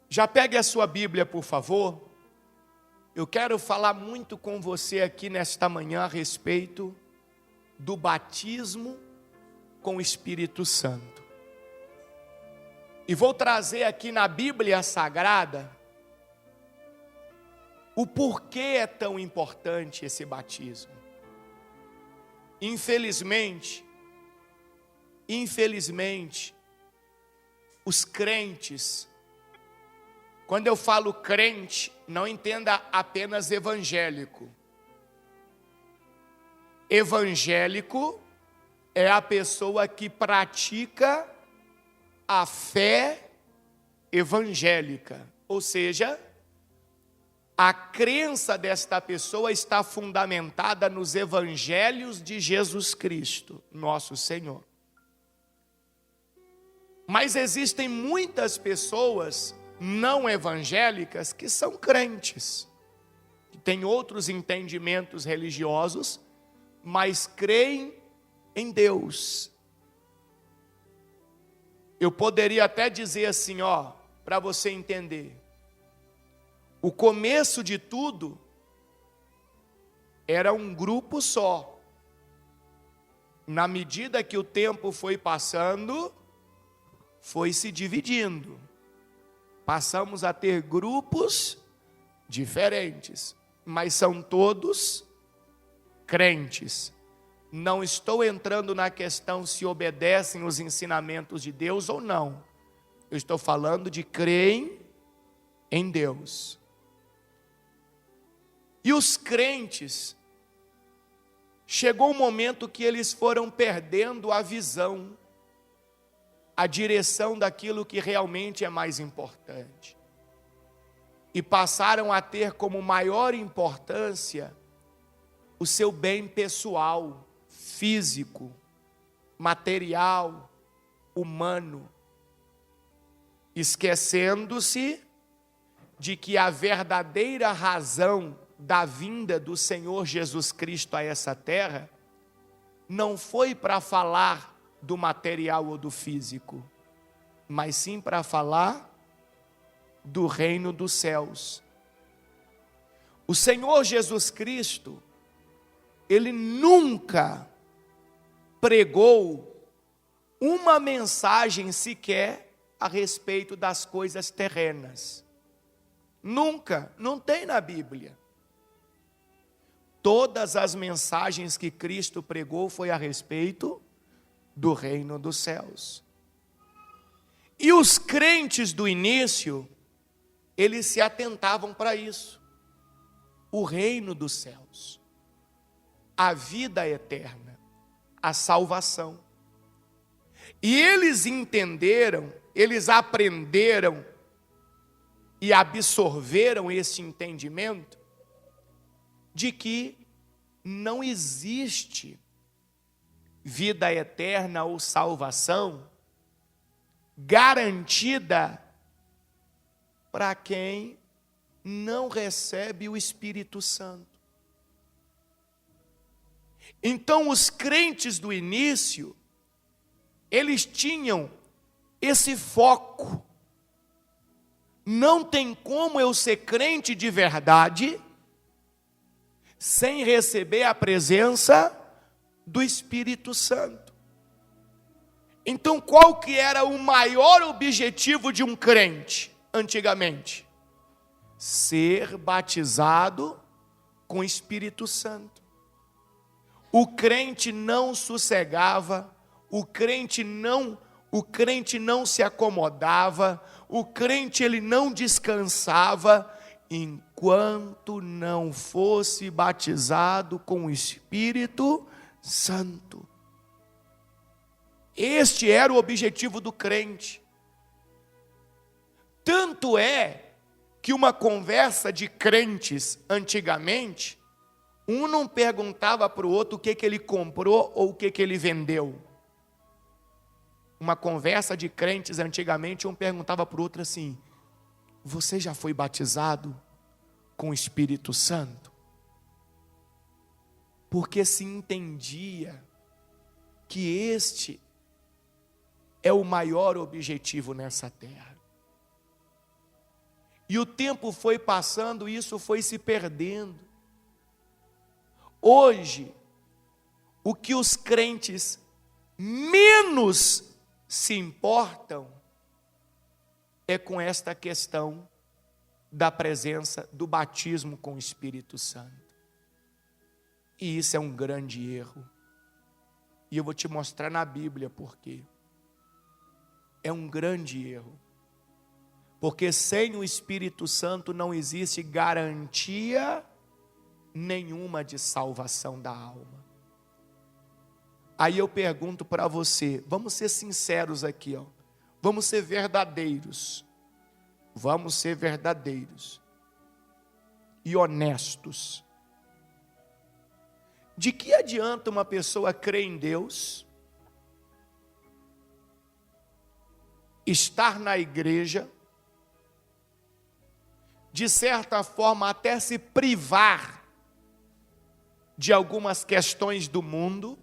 Já pegue a sua Bíblia, por favor. Eu quero falar muito com você aqui nesta manhã a respeito do batismo com o Espírito Santo. E vou trazer aqui na Bíblia Sagrada o porquê é tão importante esse batismo. Infelizmente, os crentes, quando eu falo crente, não entenda apenas evangélico. Evangélico é a pessoa que pratica a fé evangélica, ou seja, a crença desta pessoa está fundamentada nos evangelhos de Jesus Cristo, nosso Senhor. Mas existem muitas pessoas não evangélicas que são crentes, que têm outros entendimentos religiosos, mas creem em Deus. Eu poderia até dizer assim, para você entender. O começo de tudo era um grupo só. Na medida que o tempo foi passando, foi se dividindo. Passamos a ter grupos diferentes, mas são todos crentes. Não estou entrando na questão se obedecem os ensinamentos de Deus ou não. Eu estou falando de creem em Deus. E os crentes, chegou um momento que eles foram perdendo a visão, a direção daquilo que realmente é mais importante. E passaram a ter como maior importância o seu bem pessoal, físico, material, humano, esquecendo-se de que a verdadeira razão da vinda do Senhor Jesus Cristo a essa terra não foi para falar do material ou do físico, mas sim para falar do reino dos céus. O Senhor Jesus Cristo, Ele nunca pregou uma mensagem sequer a respeito das coisas terrenas. Nunca, não tem na Bíblia. Todas as mensagens que Cristo pregou foi a respeito do reino dos céus. E os crentes do início, eles se atentavam para isso. O reino dos céus, a vida eterna, a salvação. E eles entenderam, eles aprenderam e absorveram esse entendimento de que não existe vida eterna ou salvação garantida para quem não recebe o Espírito Santo. Então, os crentes do início, eles tinham esse foco. Não tem como eu ser crente de verdade sem receber a presença do Espírito Santo. Então, qual que era o maior objetivo de um crente antigamente? Ser batizado com o Espírito Santo. O crente não sossegava, o crente não se acomodava, o crente ele não descansava enquanto não fosse batizado com o Espírito Santo. Este era o objetivo do crente. Tanto é que uma conversa de crentes antigamente, um não perguntava para o outro o que ele comprou ou o que ele vendeu. Uma conversa de crentes antigamente, um perguntava para o outro assim: você já foi batizado com o Espírito Santo? Porque se entendia que este é o maior objetivo nessa terra. E o tempo foi passando, e isso foi se perdendo. Hoje, o que os crentes menos se importam é com esta questão da presença do batismo com o Espírito Santo. E isso é um grande erro. E eu vou te mostrar na Bíblia por quê. É um grande erro. Porque sem o Espírito Santo não existe garantia nenhuma de salvação da alma. Aí eu pergunto para você, vamos ser sinceros aqui, ó. Vamos ser verdadeiros. Vamos ser verdadeiros e honestos. De que adianta uma pessoa crer em Deus, estar na igreja, de certa forma até se privar de algumas questões do mundo,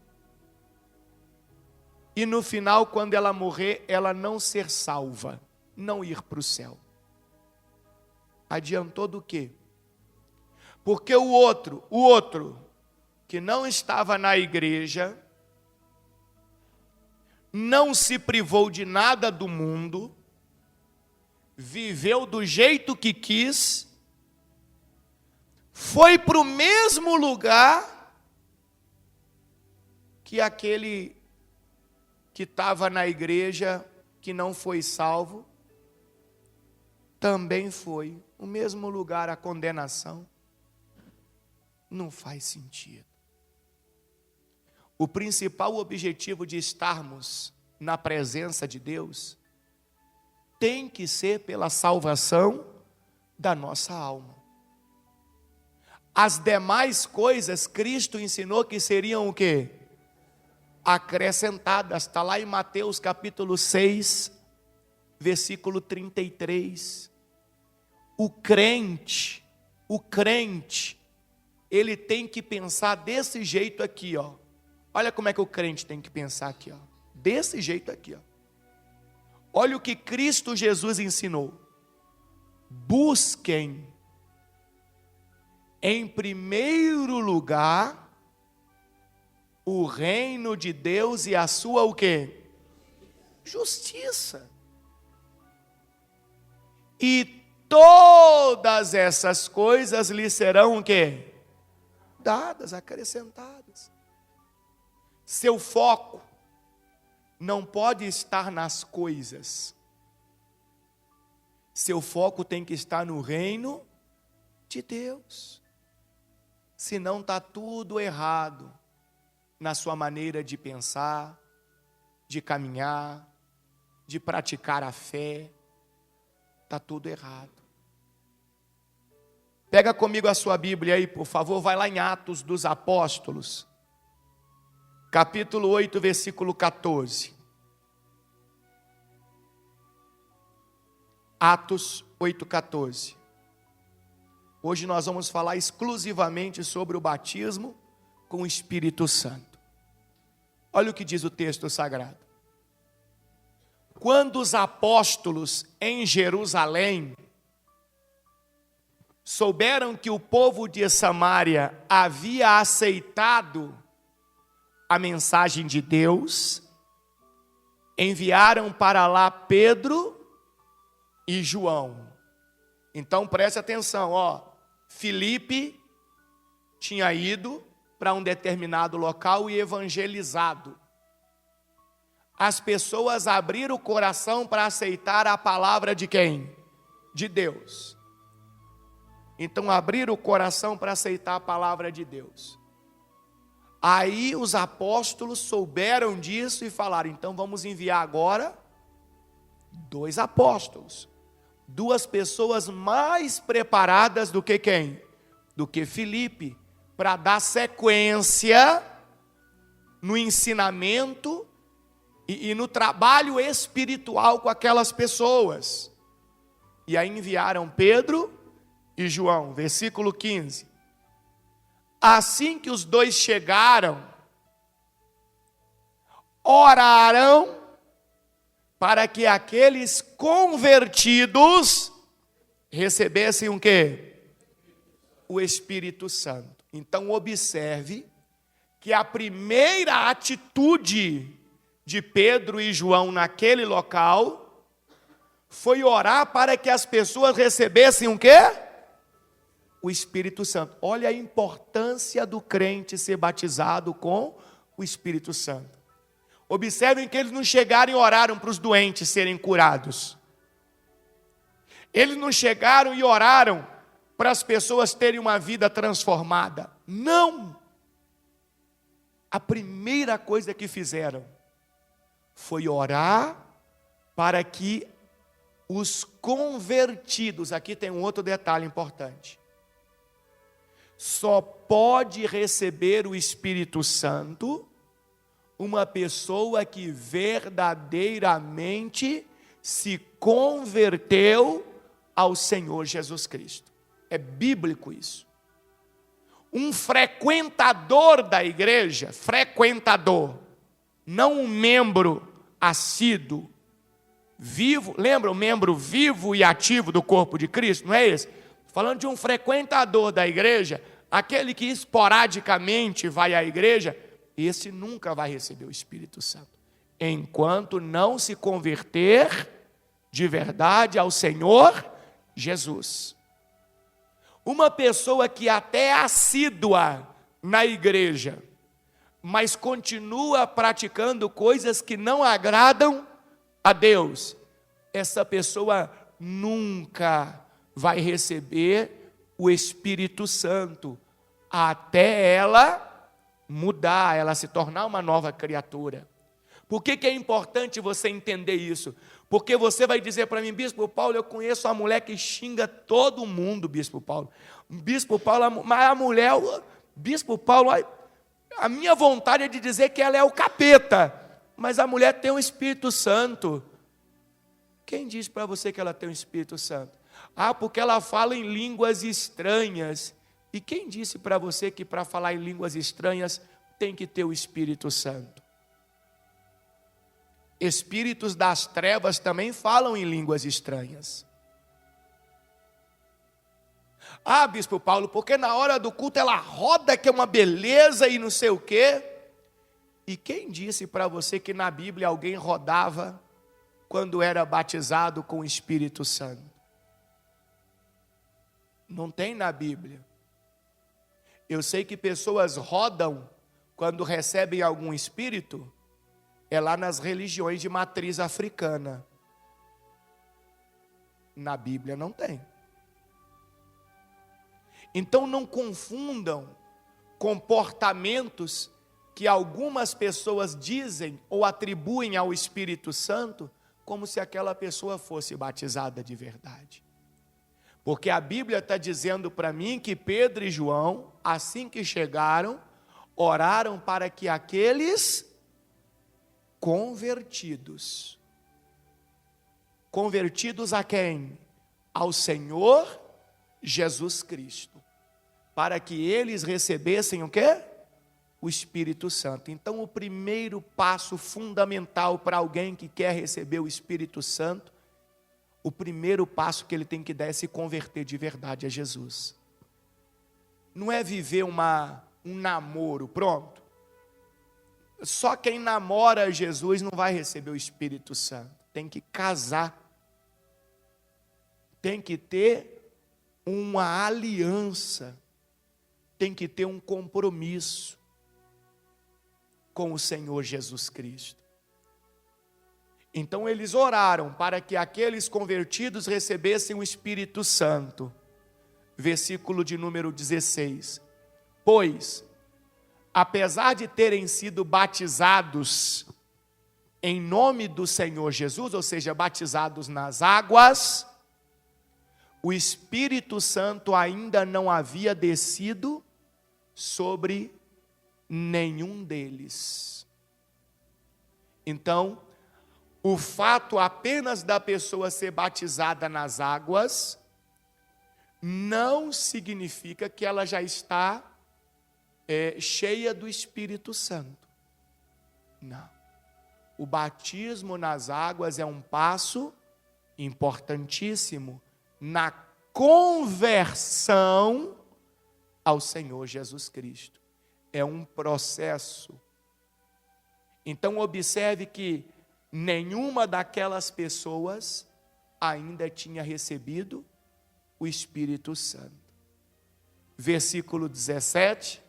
e no final, quando ela morrer, ela não ser salva, não ir para o céu? Adiantou do quê? Porque o outro que não estava na igreja, não se privou de nada do mundo, viveu do jeito que quis, foi para o mesmo lugar que aquele que estava na igreja, que não foi salvo, também foi. O mesmo lugar, a condenação. Não faz sentido. O principal objetivo de estarmos na presença de Deus tem que ser pela salvação da nossa alma. As demais coisas, Cristo ensinou que seriam o quê? Acrescentadas. Está lá em Mateus capítulo 6, versículo 33. O crente, ele tem que pensar desse jeito aqui, ó. Olha como é que o crente tem que pensar aqui, ó. Desse jeito aqui, ó. Olha o que Cristo Jesus ensinou. Busquem em primeiro lugar o reino de Deus e a sua o quê? Justiça. E todas essas coisas lhe serão o quê? Dadas, acrescentadas. Seu foco não pode estar nas coisas. Seu foco tem que estar no reino de Deus. Senão está tudo errado na sua maneira de pensar, de caminhar, de praticar a fé. Está tudo errado. Pega comigo a sua Bíblia aí, por favor, vai lá em Atos dos Apóstolos, capítulo 8, versículo 14. Atos 8, 14. Hoje nós vamos falar exclusivamente sobre o batismo com o Espírito Santo. Olha o que diz o texto sagrado. Quando os apóstolos em Jerusalém souberam que o povo de Samaria havia aceitado a mensagem de Deus, enviaram para lá Pedro e João. Então preste atenção, ó. Filipe tinha ido para um determinado local e evangelizado. As pessoas abriram o coração para aceitar a palavra de quem? De Deus. Então abriram o coração para aceitar a palavra de Deus. Aí os apóstolos souberam disso e falaram, então vamos enviar agora 2 apóstolos. 2 pessoas mais preparadas do que quem? Do que Filipe, para dar sequência no ensinamento e no trabalho espiritual com aquelas pessoas. E aí enviaram Pedro e João, versículo 15. Assim que os 2 chegaram, oraram para que aqueles convertidos recebessem o quê? O Espírito Santo. Então observe que a primeira atitude de Pedro e João naquele local foi orar para que as pessoas recebessem o quê? O Espírito Santo. Olha a importância do crente ser batizado com o Espírito Santo. Observem que eles não chegaram e oraram para os doentes serem curados. Eles não chegaram e oraram para as pessoas terem uma vida transformada. Não! A primeira coisa que fizeram foi orar para que os convertidos, aqui tem um outro detalhe importante, só pode receber o Espírito Santo uma pessoa que verdadeiramente se converteu ao Senhor Jesus Cristo. É bíblico isso. Um frequentador da igreja, frequentador, não um membro assíduo, vivo, lembra o membro vivo e ativo do corpo de Cristo, não é esse? Falando de um frequentador da igreja, aquele que esporadicamente vai à igreja, esse nunca vai receber o Espírito Santo, enquanto não se converter de verdade ao Senhor Jesus. Uma pessoa que até é assídua na igreja, mas continua praticando coisas que não agradam a Deus, essa pessoa nunca vai receber o Espírito Santo, até ela mudar, ela se tornar uma nova criatura. Por que é importante você entender isso? Porque você vai dizer para mim, Bispo Paulo, eu conheço uma mulher que xinga todo mundo, Bispo Paulo. Bispo Paulo, mas a mulher, Bispo Paulo, a minha vontade é de dizer que ela é o capeta, mas a mulher tem o Espírito Santo. Quem diz para você que ela tem o Espírito Santo? Ah, porque ela fala em línguas estranhas. E quem disse para você que para falar em línguas estranhas tem que ter o Espírito Santo? Espíritos das trevas também falam em línguas estranhas. Ah, Bispo Paulo, porque na hora do culto ela roda que é uma beleza e não sei o quê. E quem disse para você que na Bíblia alguém rodava quando era batizado com o Espírito Santo? Não tem na Bíblia. Eu sei que pessoas rodam quando recebem algum espírito, é lá nas religiões de matriz africana. Na Bíblia não tem. Então não confundam comportamentos que algumas pessoas dizem ou atribuem ao Espírito Santo como se aquela pessoa fosse batizada de verdade. Porque a Bíblia está dizendo para mim que Pedro e João, assim que chegaram, oraram para que aqueles convertidos a quem? Ao Senhor Jesus Cristo, para que eles recebessem o quê? O Espírito Santo. Então o primeiro passo fundamental para alguém que quer receber o Espírito Santo, o primeiro passo que ele tem que dar é se converter de verdade a Jesus. Não é viver um namoro, pronto. Só quem namora Jesus não vai receber o Espírito Santo. Tem que casar. Tem que ter uma aliança. Tem que ter um compromisso com o Senhor Jesus Cristo. Então eles oraram para que aqueles convertidos recebessem o Espírito Santo. Versículo de número 16. Pois, apesar de terem sido batizados em nome do Senhor Jesus, ou seja, batizados nas águas, o Espírito Santo ainda não havia descido sobre nenhum deles. Então, o fato apenas da pessoa ser batizada nas águas não significa que ela já está cheia do Espírito Santo. Não. O batismo nas águas é um passo importantíssimo na conversão ao Senhor Jesus Cristo. É um processo. Então observe que nenhuma daquelas pessoas ainda tinha recebido o Espírito Santo. Versículo 17.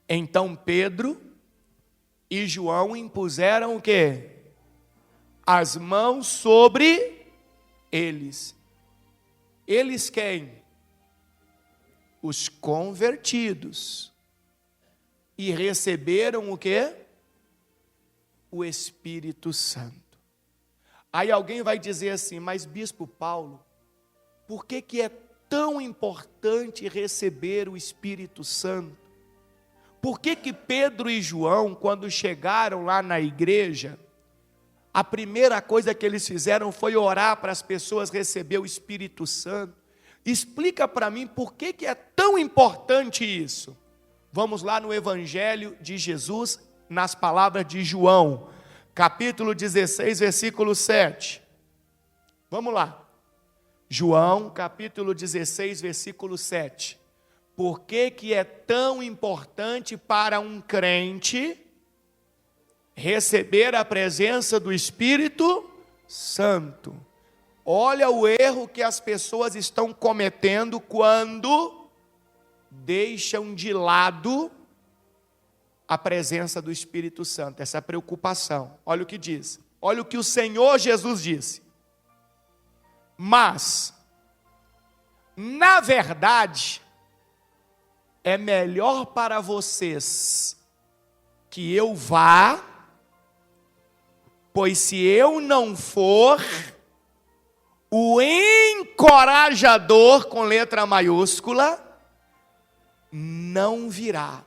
Então Pedro e João impuseram o quê? As mãos sobre eles. Eles quem? Os convertidos. E receberam o quê? O Espírito Santo. Aí alguém vai dizer assim, mas bispo Paulo, por que é tão importante receber o Espírito Santo? Por que Pedro e João, quando chegaram lá na igreja, a primeira coisa que eles fizeram foi orar para as pessoas receber o Espírito Santo? Explica para mim por que é tão importante isso. Vamos lá no Evangelho de Jesus, nas palavras de João, capítulo 16, versículo 7. Vamos lá. João, capítulo 16, versículo 7. Por que é tão importante para um crente receber a presença do Espírito Santo? Olha o erro que as pessoas estão cometendo quando deixam de lado a presença do Espírito Santo, essa preocupação. Olha o que diz, olha o que o Senhor Jesus disse. Mas, na verdade, é melhor para vocês que eu vá, pois se eu não for, o encorajador, com letra maiúscula, não virá.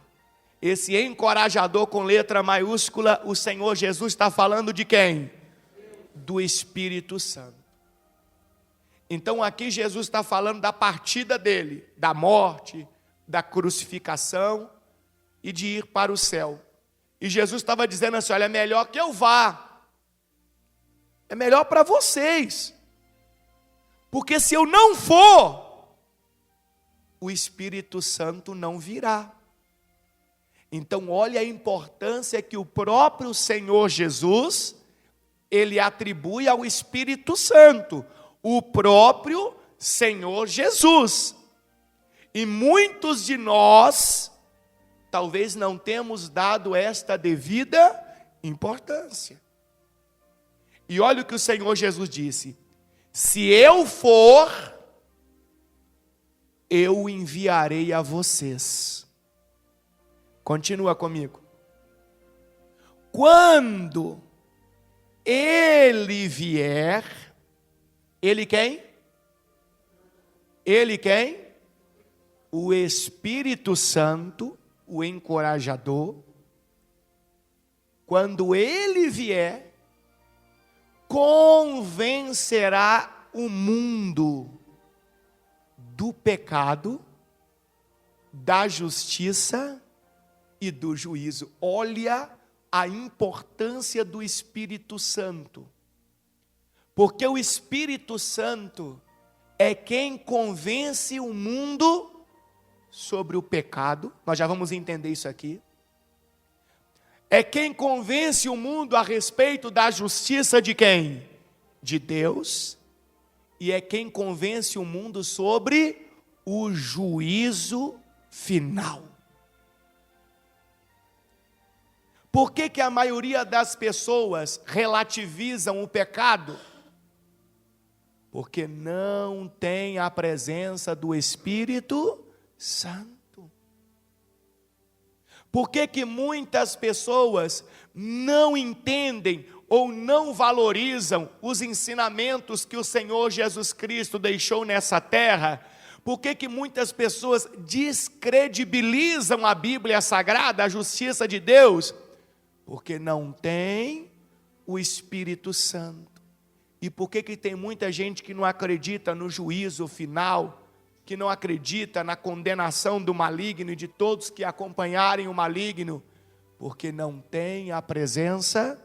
Esse encorajador com letra maiúscula, o Senhor Jesus está falando de quem? Do Espírito Santo. Então aqui Jesus está falando da partida dele, da morte, da crucificação e de ir para o céu. E Jesus estava dizendo assim, olha, é melhor que eu vá. É melhor para vocês. Porque se eu não for, o Espírito Santo não virá. Então, olha a importância que o próprio Senhor Jesus, ele atribui ao Espírito Santo. O próprio Senhor Jesus. E muitos de nós, talvez não temos dado esta devida importância. E olha o que o Senhor Jesus disse. Se eu for, eu enviarei a vocês. Continua comigo. Quando ele vier, ele quem? Ele quem? O Espírito Santo, o encorajador. Quando ele vier, convencerá o mundo do pecado, da justiça e do juízo. Olha a importância do Espírito Santo. Porque o Espírito Santo é quem convence o mundo sobre o pecado. Nós já vamos entender isso aqui. É quem convence o mundo a respeito da justiça de quem? De Deus. E é quem convence o mundo sobre o juízo final. Por que a maioria das pessoas relativizam o pecado? Porque não tem a presença do Espírito Santo. Por que muitas pessoas não entendem ou não valorizam os ensinamentos que o Senhor Jesus Cristo deixou nessa terra? Por que muitas pessoas descredibilizam a Bíblia Sagrada, a justiça de Deus? Porque não tem o Espírito Santo. E por que tem muita gente que não acredita no juízo final, que não acredita na condenação do maligno e de todos que acompanharem o maligno? Porque não tem a presença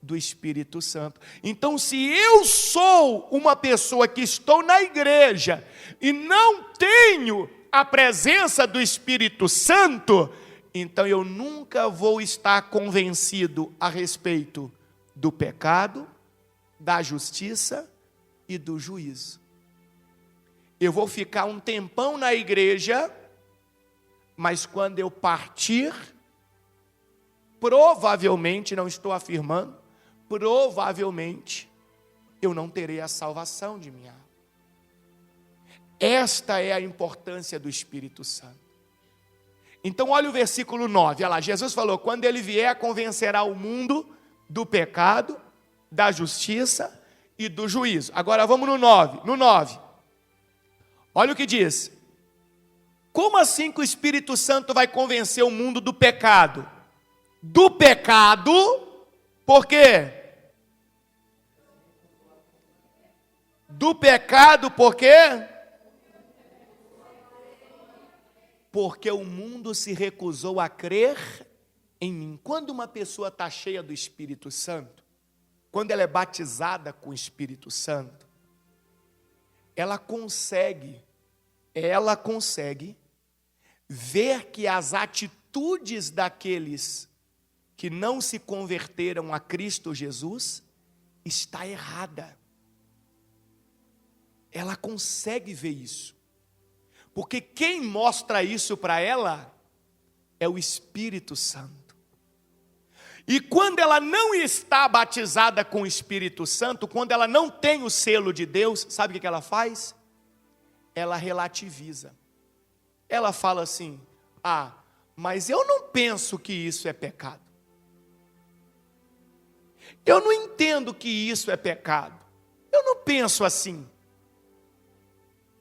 do Espírito Santo. Então, se eu sou uma pessoa que estou na igreja e não tenho a presença do Espírito Santo, então eu nunca vou estar convencido a respeito do pecado, da justiça e do juízo. Eu vou ficar um tempão na igreja, mas quando eu partir, provavelmente, não estou afirmando, provavelmente eu não terei a salvação de minha alma. Esta é a importância do Espírito Santo. Então olha o versículo 9, olha lá, Jesus falou, quando ele vier convencerá o mundo do pecado, da justiça e do juízo. Agora vamos no 9, olha o que diz, como assim que o Espírito Santo vai convencer o mundo do pecado? Do pecado, por quê? Do pecado, por quê? Porque o mundo se recusou a crer em mim. Quando uma pessoa está cheia do Espírito Santo, quando ela é batizada com o Espírito Santo, ela consegue ver que as atitudes daqueles que não se converteram a Cristo Jesus está errada. Ela consegue ver isso. Porque quem mostra isso para ela é o Espírito Santo. E quando ela não está batizada com o Espírito Santo, quando ela não tem o selo de Deus, sabe o que ela faz? Ela relativiza. Ela fala assim, mas eu não penso que isso é pecado. Eu não entendo que isso é pecado. Eu não penso assim.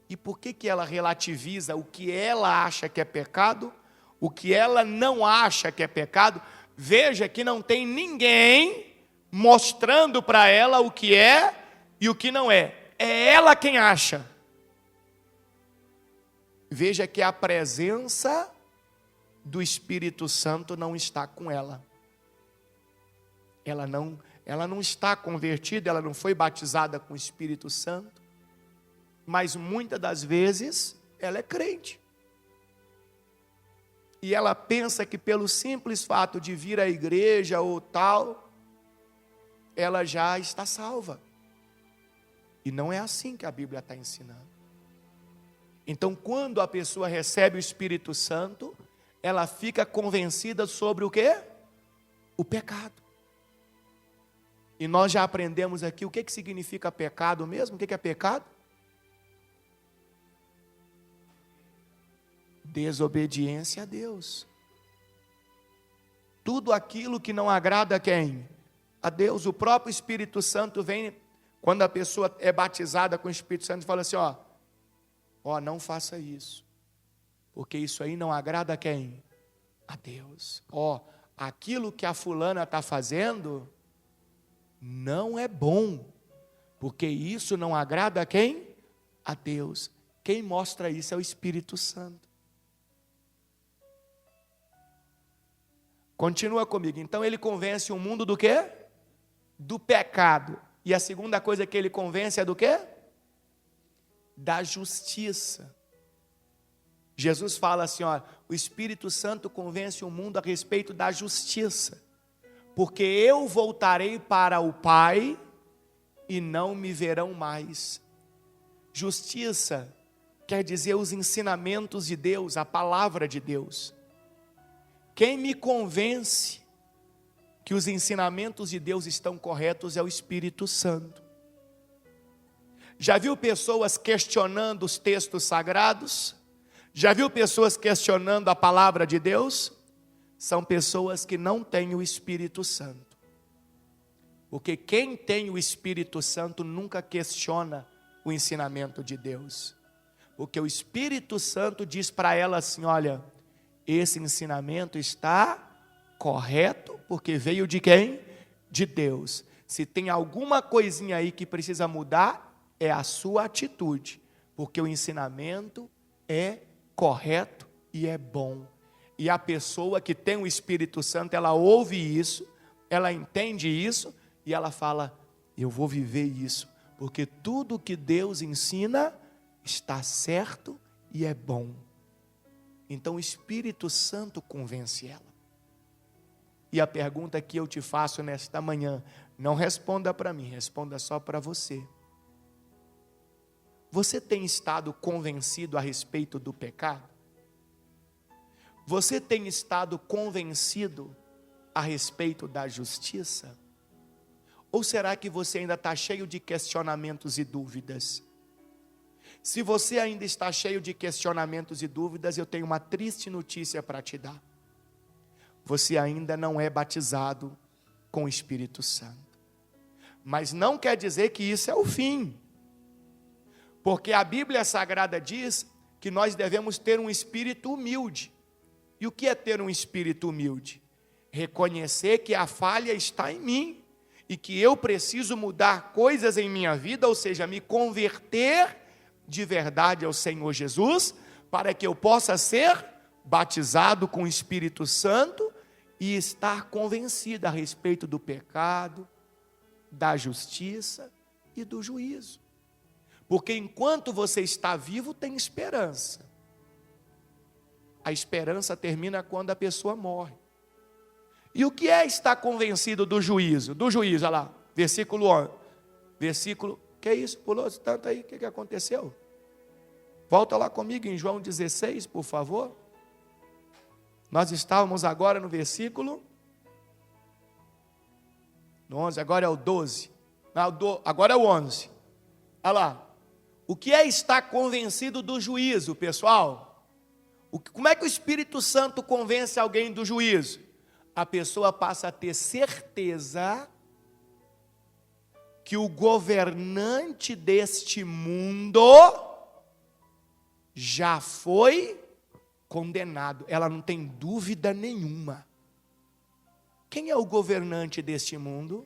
E por que ela relativiza o que ela acha que é pecado, o que ela não acha que é pecado? Veja que não tem ninguém mostrando para ela o que é e o que não é. É ela quem acha. Veja que a presença do Espírito Santo não está com ela. Ela não está convertida, ela não foi batizada com o Espírito Santo. Mas muitas das vezes ela é crente. E ela pensa que pelo simples fato de vir à igreja ou tal, ela já está salva. E não é assim que a Bíblia está ensinando. Então, quando a pessoa recebe o Espírito Santo, ela fica convencida sobre o quê? O pecado. E nós já aprendemos aqui o que significa pecado mesmo. O que é pecado? Desobediência a Deus. Tudo aquilo que não agrada a quem? A Deus. O próprio Espírito Santo vem, quando a pessoa é batizada com o Espírito Santo, e fala assim, não faça isso, porque isso aí não agrada a quem? A Deus. Aquilo que a fulana está fazendo não é bom, porque isso não agrada a quem? A Deus. Quem mostra isso é o Espírito Santo. Continua comigo. Então ele convence o mundo do quê? Do pecado. E a segunda coisa que ele convence é do quê? Da justiça. Jesus fala assim, o Espírito Santo convence o mundo a respeito da justiça. Porque eu voltarei para o Pai e não me verão mais. Justiça quer dizer os ensinamentos de Deus, a palavra de Deus. Quem me convence que os ensinamentos de Deus estão corretos é o Espírito Santo. Já viu pessoas questionando os textos sagrados? Já viu pessoas questionando a palavra de Deus? São pessoas que não têm o Espírito Santo. Porque quem tem o Espírito Santo nunca questiona o ensinamento de Deus. Porque o Espírito Santo diz para ela assim, olha, esse ensinamento está correto, porque veio de quem? De Deus. Se tem alguma coisinha aí que precisa mudar, é a sua atitude, porque o ensinamento é correto e é bom. E a pessoa que tem o Espírito Santo, ela ouve isso, ela entende isso, e ela fala: eu vou viver isso, porque tudo que Deus ensina está certo e é bom. Então o Espírito Santo convence ela. E a pergunta que eu te faço nesta manhã, não responda para mim, responda só para você. Você tem estado convencido a respeito do pecado? Você tem estado convencido a respeito da justiça? Ou será que você ainda está cheio de questionamentos e dúvidas? Se você ainda está cheio de questionamentos e dúvidas, eu tenho uma triste notícia para te dar. Você ainda não é batizado com o Espírito Santo. Mas não quer dizer que isso é o fim. Porque a Bíblia Sagrada diz que nós devemos ter um espírito humilde. E o que é ter um espírito humilde? Reconhecer que a falha está em mim e que eu preciso mudar coisas em minha vida, ou seja, me converter de verdade ao Senhor Jesus, para que eu possa ser batizado com o Espírito Santo e estar convencido a respeito do pecado, da justiça e do juízo. Porque enquanto você está vivo, tem esperança. A esperança termina quando a pessoa morre. E o que é estar convencido do juízo? Do juízo, olha lá, versículo 11. Que é isso? Pulou tanto aí, o que aconteceu? Volta lá comigo em João 16, por favor. Nós estávamos agora no versículo no 11, agora é o 12. Não, agora é o 11. Olha lá. O que é estar convencido do juízo, pessoal? Como é que o Espírito Santo convence alguém do juízo? A pessoa passa a ter certeza que o governante deste mundo já foi condenado. Ela não tem dúvida nenhuma. Quem é o governante deste mundo?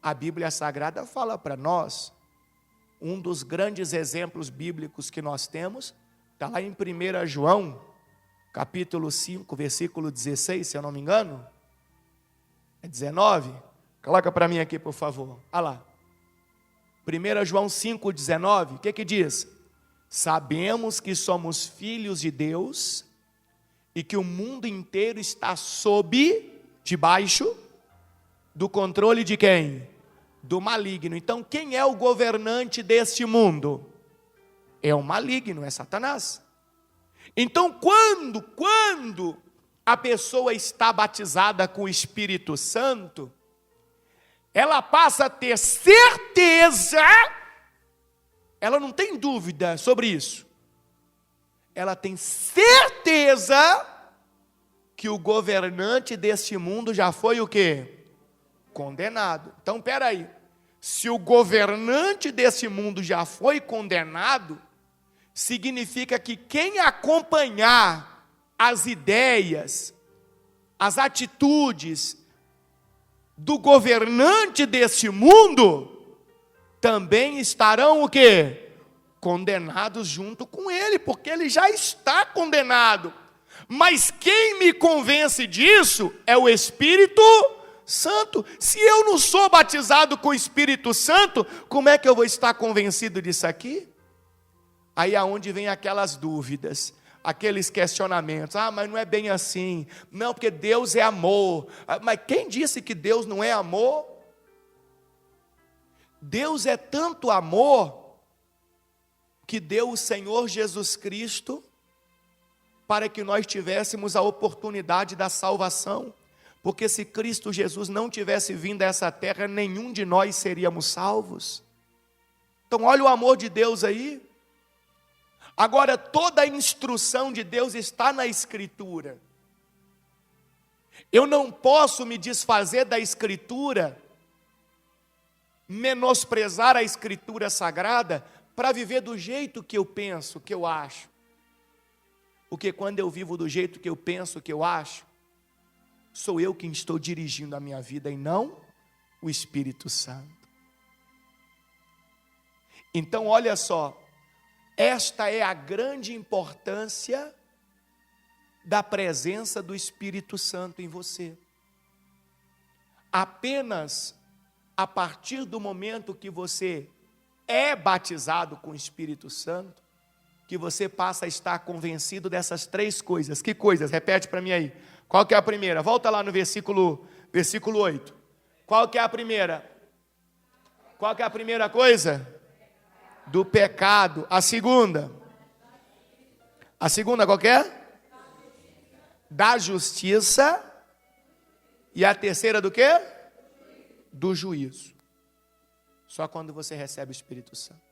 A Bíblia Sagrada fala para nós. Um dos grandes exemplos bíblicos que nós temos está lá em 1 João, capítulo 5, versículo 16, se eu não me engano. É 19? Coloca para mim aqui, por favor. Olha lá. 1 João 5, 19, o que diz? Sabemos que somos filhos de Deus e que o mundo inteiro está debaixo do controle de quem? Do maligno. Então, quem é o governante deste mundo? É o maligno, é Satanás. Então, quando a pessoa está batizada com o Espírito Santo, ela passa a ter certeza, ela não tem dúvida sobre isso, ela tem certeza que o governante deste mundo já foi o quê? Condenado. Então, espera aí. Se o governante desse mundo já foi condenado, significa que quem acompanhar as ideias, as atitudes do governante desse mundo, também estarão o quê? Condenados junto com ele, porque ele já está condenado. Mas quem me convence disso é o Espírito Santo. Se eu não sou batizado com o Espírito Santo, como é que eu vou estar convencido disso aqui? Aí é onde vem aquelas dúvidas, aqueles questionamentos. Ah, mas não é bem assim. Não, porque Deus é amor. Mas quem disse que Deus não é amor? Deus é tanto amor que deu o Senhor Jesus Cristo para que nós tivéssemos a oportunidade da salvação. Porque se Cristo Jesus não tivesse vindo a essa terra, nenhum de nós seríamos salvos. Então olha o amor de Deus aí. Agora toda a instrução de Deus está na Escritura. Eu não posso me desfazer da Escritura, menosprezar a Escritura Sagrada, para viver do jeito que eu penso, que eu acho. Porque quando eu vivo do jeito que eu penso, que eu acho, sou eu quem estou dirigindo a minha vida e não o Espírito Santo. Então olha só, esta é a grande importância da presença do Espírito Santo em você. Apenas a partir do momento que você é batizado com o Espírito Santo, que você passa a estar convencido dessas 3 coisas. Que coisas? Repete para mim aí. Qual que é a primeira? Volta lá no versículo 8. Qual que é a primeira? Qual que é a primeira coisa? Do pecado. A segunda? A segunda qual que é? Da justiça. E a terceira do quê? Do juízo. Só quando você recebe o Espírito Santo.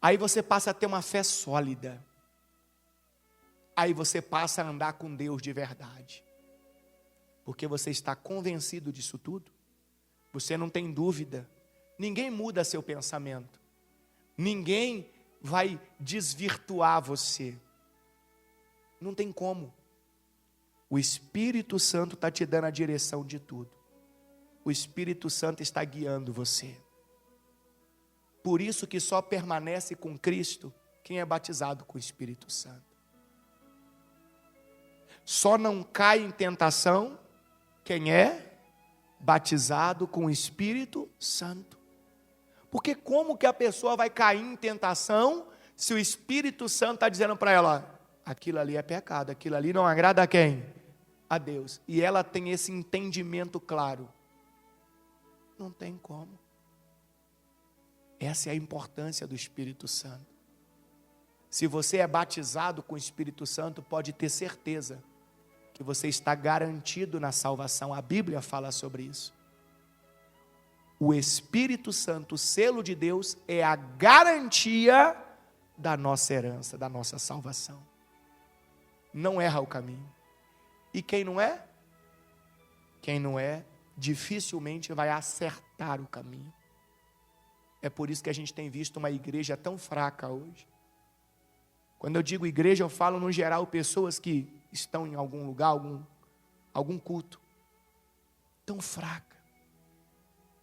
Aí você passa a ter uma fé sólida. Aí você passa a andar com Deus de verdade. Porque você está convencido disso tudo. Você não tem dúvida. Ninguém muda seu pensamento. Ninguém vai desvirtuar você. Não tem como. O Espírito Santo está te dando a direção de tudo. O Espírito Santo está guiando você. Por isso que só permanece com Cristo quem é batizado com o Espírito Santo. Só não cai em tentação quem é batizado com o Espírito Santo. Porque como que a pessoa vai cair em tentação se o Espírito Santo está dizendo para ela, aquilo ali é pecado, aquilo ali não agrada a quem? A Deus. E ela tem esse entendimento claro. Não tem como. Essa é a importância do Espírito Santo. Se você é batizado com o Espírito Santo, pode ter certeza que você está garantido na salvação. A Bíblia fala sobre isso. O Espírito Santo, o selo de Deus, é a garantia da nossa herança, da nossa salvação. Não erra o caminho. E quem não é? Quem não é, dificilmente vai acertar o caminho. É por isso que a gente tem visto uma igreja tão fraca hoje. Quando eu digo igreja, eu falo no geral pessoas que estão em algum lugar, algum culto. Tão fraca.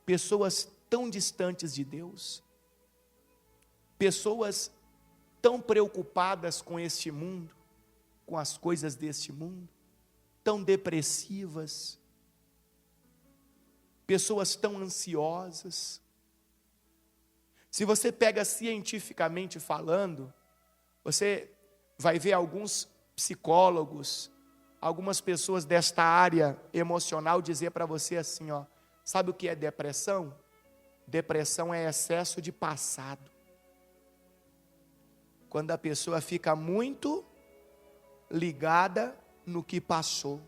Pessoas tão distantes de Deus. Pessoas tão preocupadas com este mundo, com as coisas deste mundo. Tão depressivas. Pessoas tão ansiosas. Se você pega cientificamente falando, você vai ver alguns psicólogos, algumas pessoas desta área emocional dizer para você assim, ó, sabe o que é depressão? Depressão é excesso de passado. Quando a pessoa fica muito ligada no que passou.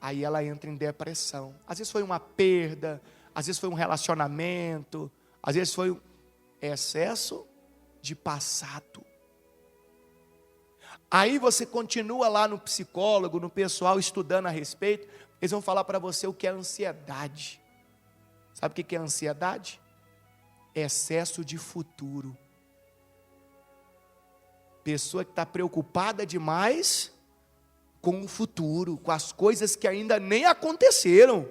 Aí ela entra em depressão. Às vezes foi uma perda, às vezes foi um relacionamento, às vezes foi um excesso de passado. Aí você continua lá no psicólogo, no pessoal estudando a respeito, eles vão falar para você o que é ansiedade. Sabe o que é ansiedade? Excesso de futuro. Pessoa que está preocupada demais com o futuro, com as coisas que ainda nem aconteceram,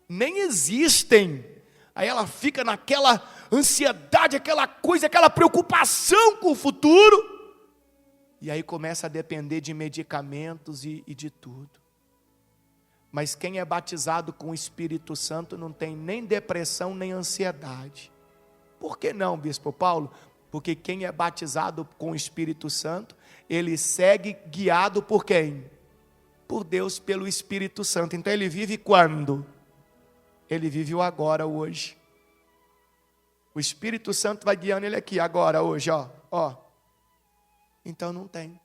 nem existem. Aí ela fica naquela ansiedade, aquela coisa, aquela preocupação com o futuro. E aí começa a depender de medicamentos e de tudo. Mas quem é batizado com o Espírito Santo não tem nem depressão, nem ansiedade. Por que não, Bispo Paulo? Porque quem é batizado com o Espírito Santo, ele segue guiado por quem? Por Deus, pelo Espírito Santo. Então ele vive quando? Ele vive o agora, o hoje. O Espírito Santo vai guiando ele aqui, agora, hoje, ó. Então não tem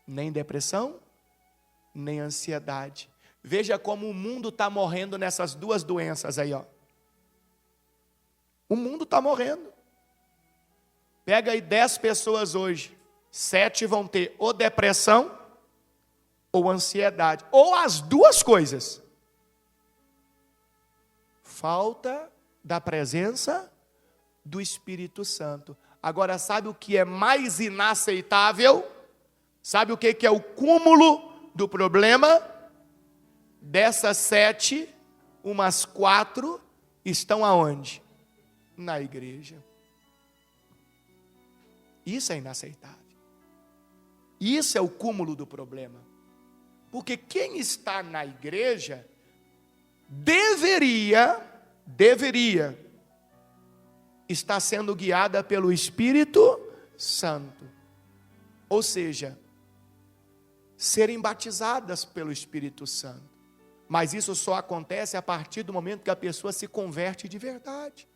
nem depressão, nem ansiedade. Veja como o mundo está morrendo nessas duas doenças aí, ó. O mundo está morrendo. Pega aí 10 pessoas hoje, 7 vão ter ou depressão ou ansiedade, ou as duas coisas. Falta da presença do Espírito Santo. Agora, sabe o que é mais inaceitável? Sabe o que é o cúmulo do problema? Dessas 7, umas 4 estão aonde? Na igreja. Isso é inaceitável. Isso é o cúmulo do problema. Porque quem está na igreja deveria estar sendo guiada pelo Espírito Santo. Ou seja, serem batizadas pelo Espírito Santo. Mas isso só acontece a partir do momento que a pessoa se converte de verdade.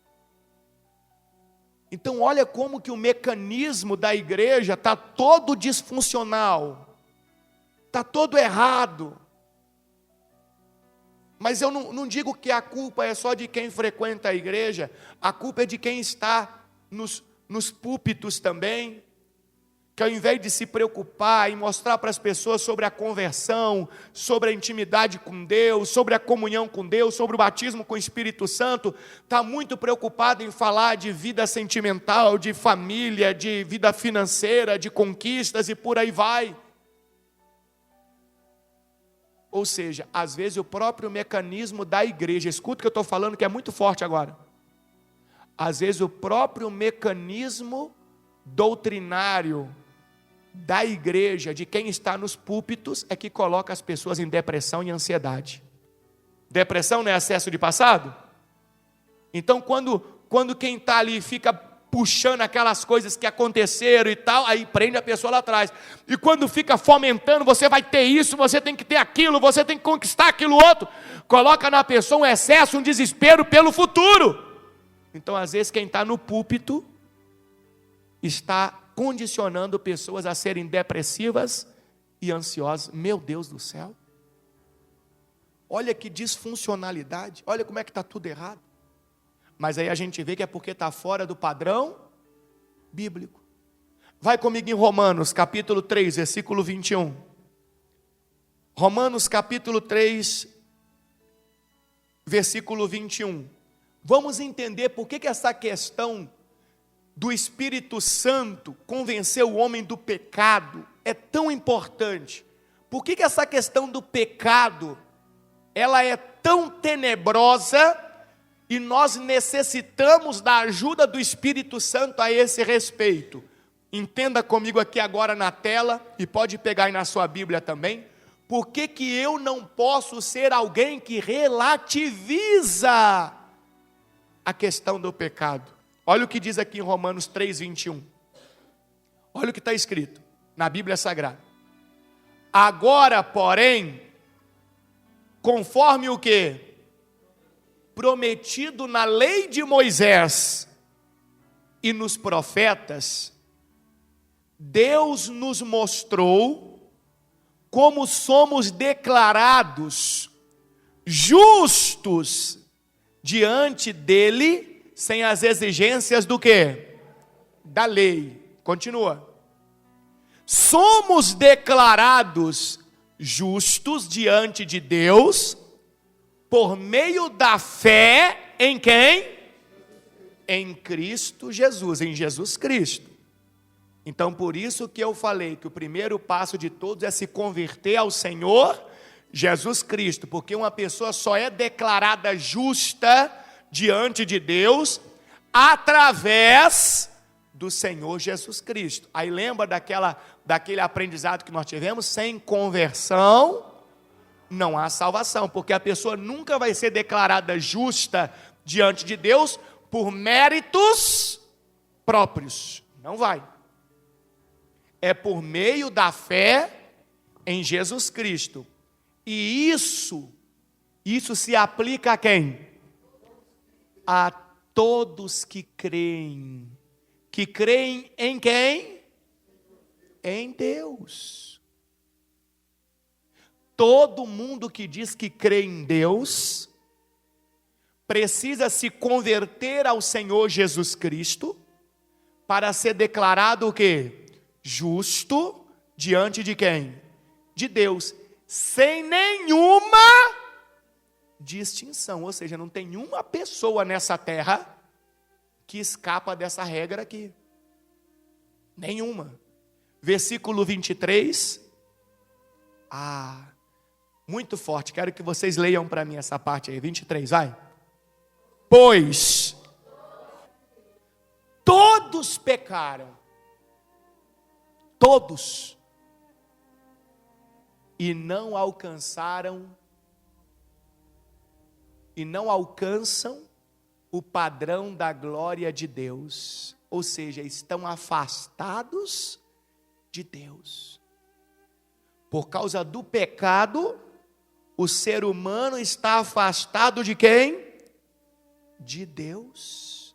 Então olha como que o mecanismo da igreja está todo disfuncional, está todo errado. Mas eu não digo que a culpa é só de quem frequenta a igreja, a culpa é de quem está nos púlpitos também, que ao invés de se preocupar em mostrar para as pessoas sobre a conversão, sobre a intimidade com Deus, sobre a comunhão com Deus, sobre o batismo com o Espírito Santo, está muito preocupado em falar de vida sentimental, de família, de vida financeira, de conquistas e por aí vai. Ou seja, às vezes o próprio mecanismo da igreja, escuta o que eu estou falando que é muito forte agora. Às vezes o próprio mecanismo doutrinário da igreja, de quem está nos púlpitos, é que coloca as pessoas em depressão e ansiedade. Depressão não é excesso de passado? Então quando quem está ali fica puxando aquelas coisas que aconteceram e tal, aí prende a pessoa lá atrás. E quando fica fomentando, você vai ter isso, você tem que ter aquilo, você tem que conquistar aquilo outro, coloca na pessoa um excesso, um desespero pelo futuro. Então às vezes quem está no púlpito está condicionando pessoas a serem depressivas e ansiosas. Meu Deus do céu, olha que disfuncionalidade, olha como é que está tudo errado. Mas aí a gente vê que é porque está fora do padrão bíblico. Vai comigo em Romanos, capítulo 3, versículo 21. Romanos, capítulo 3, versículo 21. Vamos entender por que essa questão do Espírito Santo convencer o homem do pecado é tão importante. Por que essa questão do pecado, ela é tão tenebrosa, e nós necessitamos da ajuda do Espírito Santo a esse respeito. Entenda comigo aqui agora na tela, e pode pegar aí na sua Bíblia também. Por que eu não posso ser alguém que relativiza a questão do pecado? Olha o que diz aqui em Romanos 3, 21. Olha o que está escrito na Bíblia Sagrada. Agora, porém, conforme o quê? Prometido na lei de Moisés e nos profetas, Deus nos mostrou como somos declarados justos diante dele, sem as exigências do quê? Da lei. Continua. Somos declarados justos diante de Deus por meio da fé em quem? Em Cristo Jesus, em Jesus Cristo. Então por isso que eu falei que o primeiro passo de todos é se converter ao Senhor Jesus Cristo, porque uma pessoa só é declarada justa diante de Deus através do Senhor Jesus Cristo. Aí lembra daquele aprendizado que nós tivemos? Sem conversão não há salvação, porque a pessoa nunca vai ser declarada justa diante de Deus por méritos próprios. Não vai. É por meio da fé em Jesus Cristo. E isso se aplica a quem? A todos que creem. Que creem em quem? Em Deus. Todo mundo que diz que crê em Deus precisa se converter ao Senhor Jesus Cristo para ser declarado o quê? Justo diante de quem? De Deus, sem nenhuma distinção. Ou seja, não tem nenhuma pessoa nessa terra que escapa dessa regra aqui. Nenhuma. Versículo 23. Muito forte, quero que vocês leiam para mim essa parte aí, 23, vai. Pois todos pecaram, todos, e não alcançaram e não alcançam o padrão da glória de Deus, ou seja, estão afastados de Deus. Por causa do pecado, o ser humano está afastado de quem? De Deus.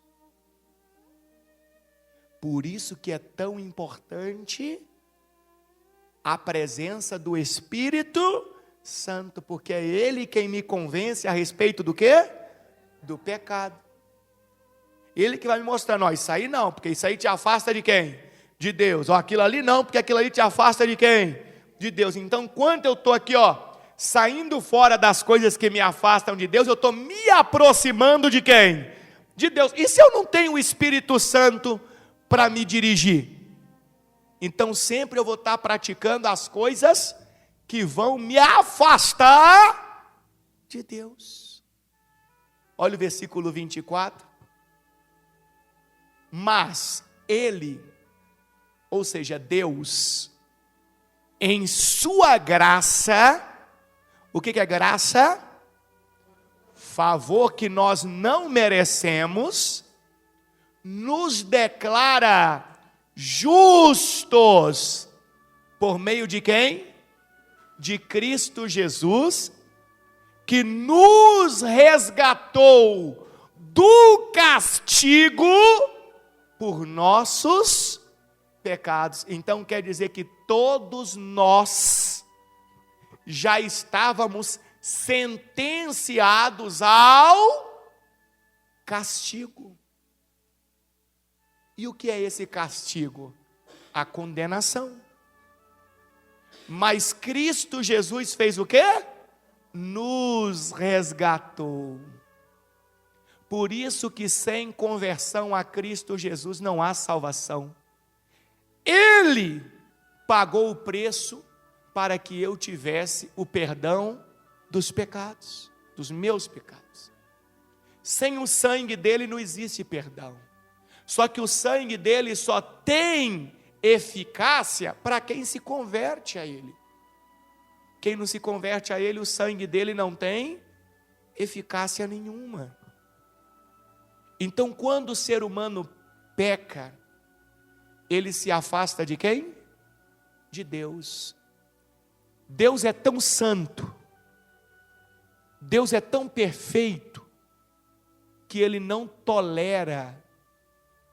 Por isso que é tão importante a presença do Espírito Santo, porque é Ele quem me convence a respeito do quê? Do pecado. Ele que vai me mostrar, não, isso aí não, porque isso aí te afasta de quem? De Deus. Ó, aquilo ali não, porque aquilo ali te afasta de quem? De Deus. Então, enquanto eu estou aqui, saindo fora das coisas que me afastam de Deus, eu estou me aproximando de quem? De Deus. E se eu não tenho o Espírito Santo para me dirigir? Então, sempre eu vou estar praticando as coisas que vão me afastar de Deus. Olha o versículo 24. Mas Ele, ou seja, Deus, em sua graça, o que é graça? Favor que nós não merecemos, nos declara justos, por meio de quem? De Cristo Jesus, que nos resgatou do castigo por nossos pecados. Então quer dizer que todos nós já estávamos sentenciados ao castigo. E o que é esse castigo? A condenação. Mas Cristo Jesus fez o quê? Nos resgatou. Por isso que sem conversão a Cristo Jesus não há salvação. Ele pagou o preço para que eu tivesse o perdão dos pecados, dos meus pecados. Sem o sangue dele não existe perdão. Só que o sangue dele só tem eficácia para quem se converte a ele. Quem não se converte a ele, o sangue dele não tem eficácia nenhuma. Então, quando o ser humano peca, ele se afasta de quem? De Deus. Deus é tão santo, Deus é tão perfeito, que Ele não tolera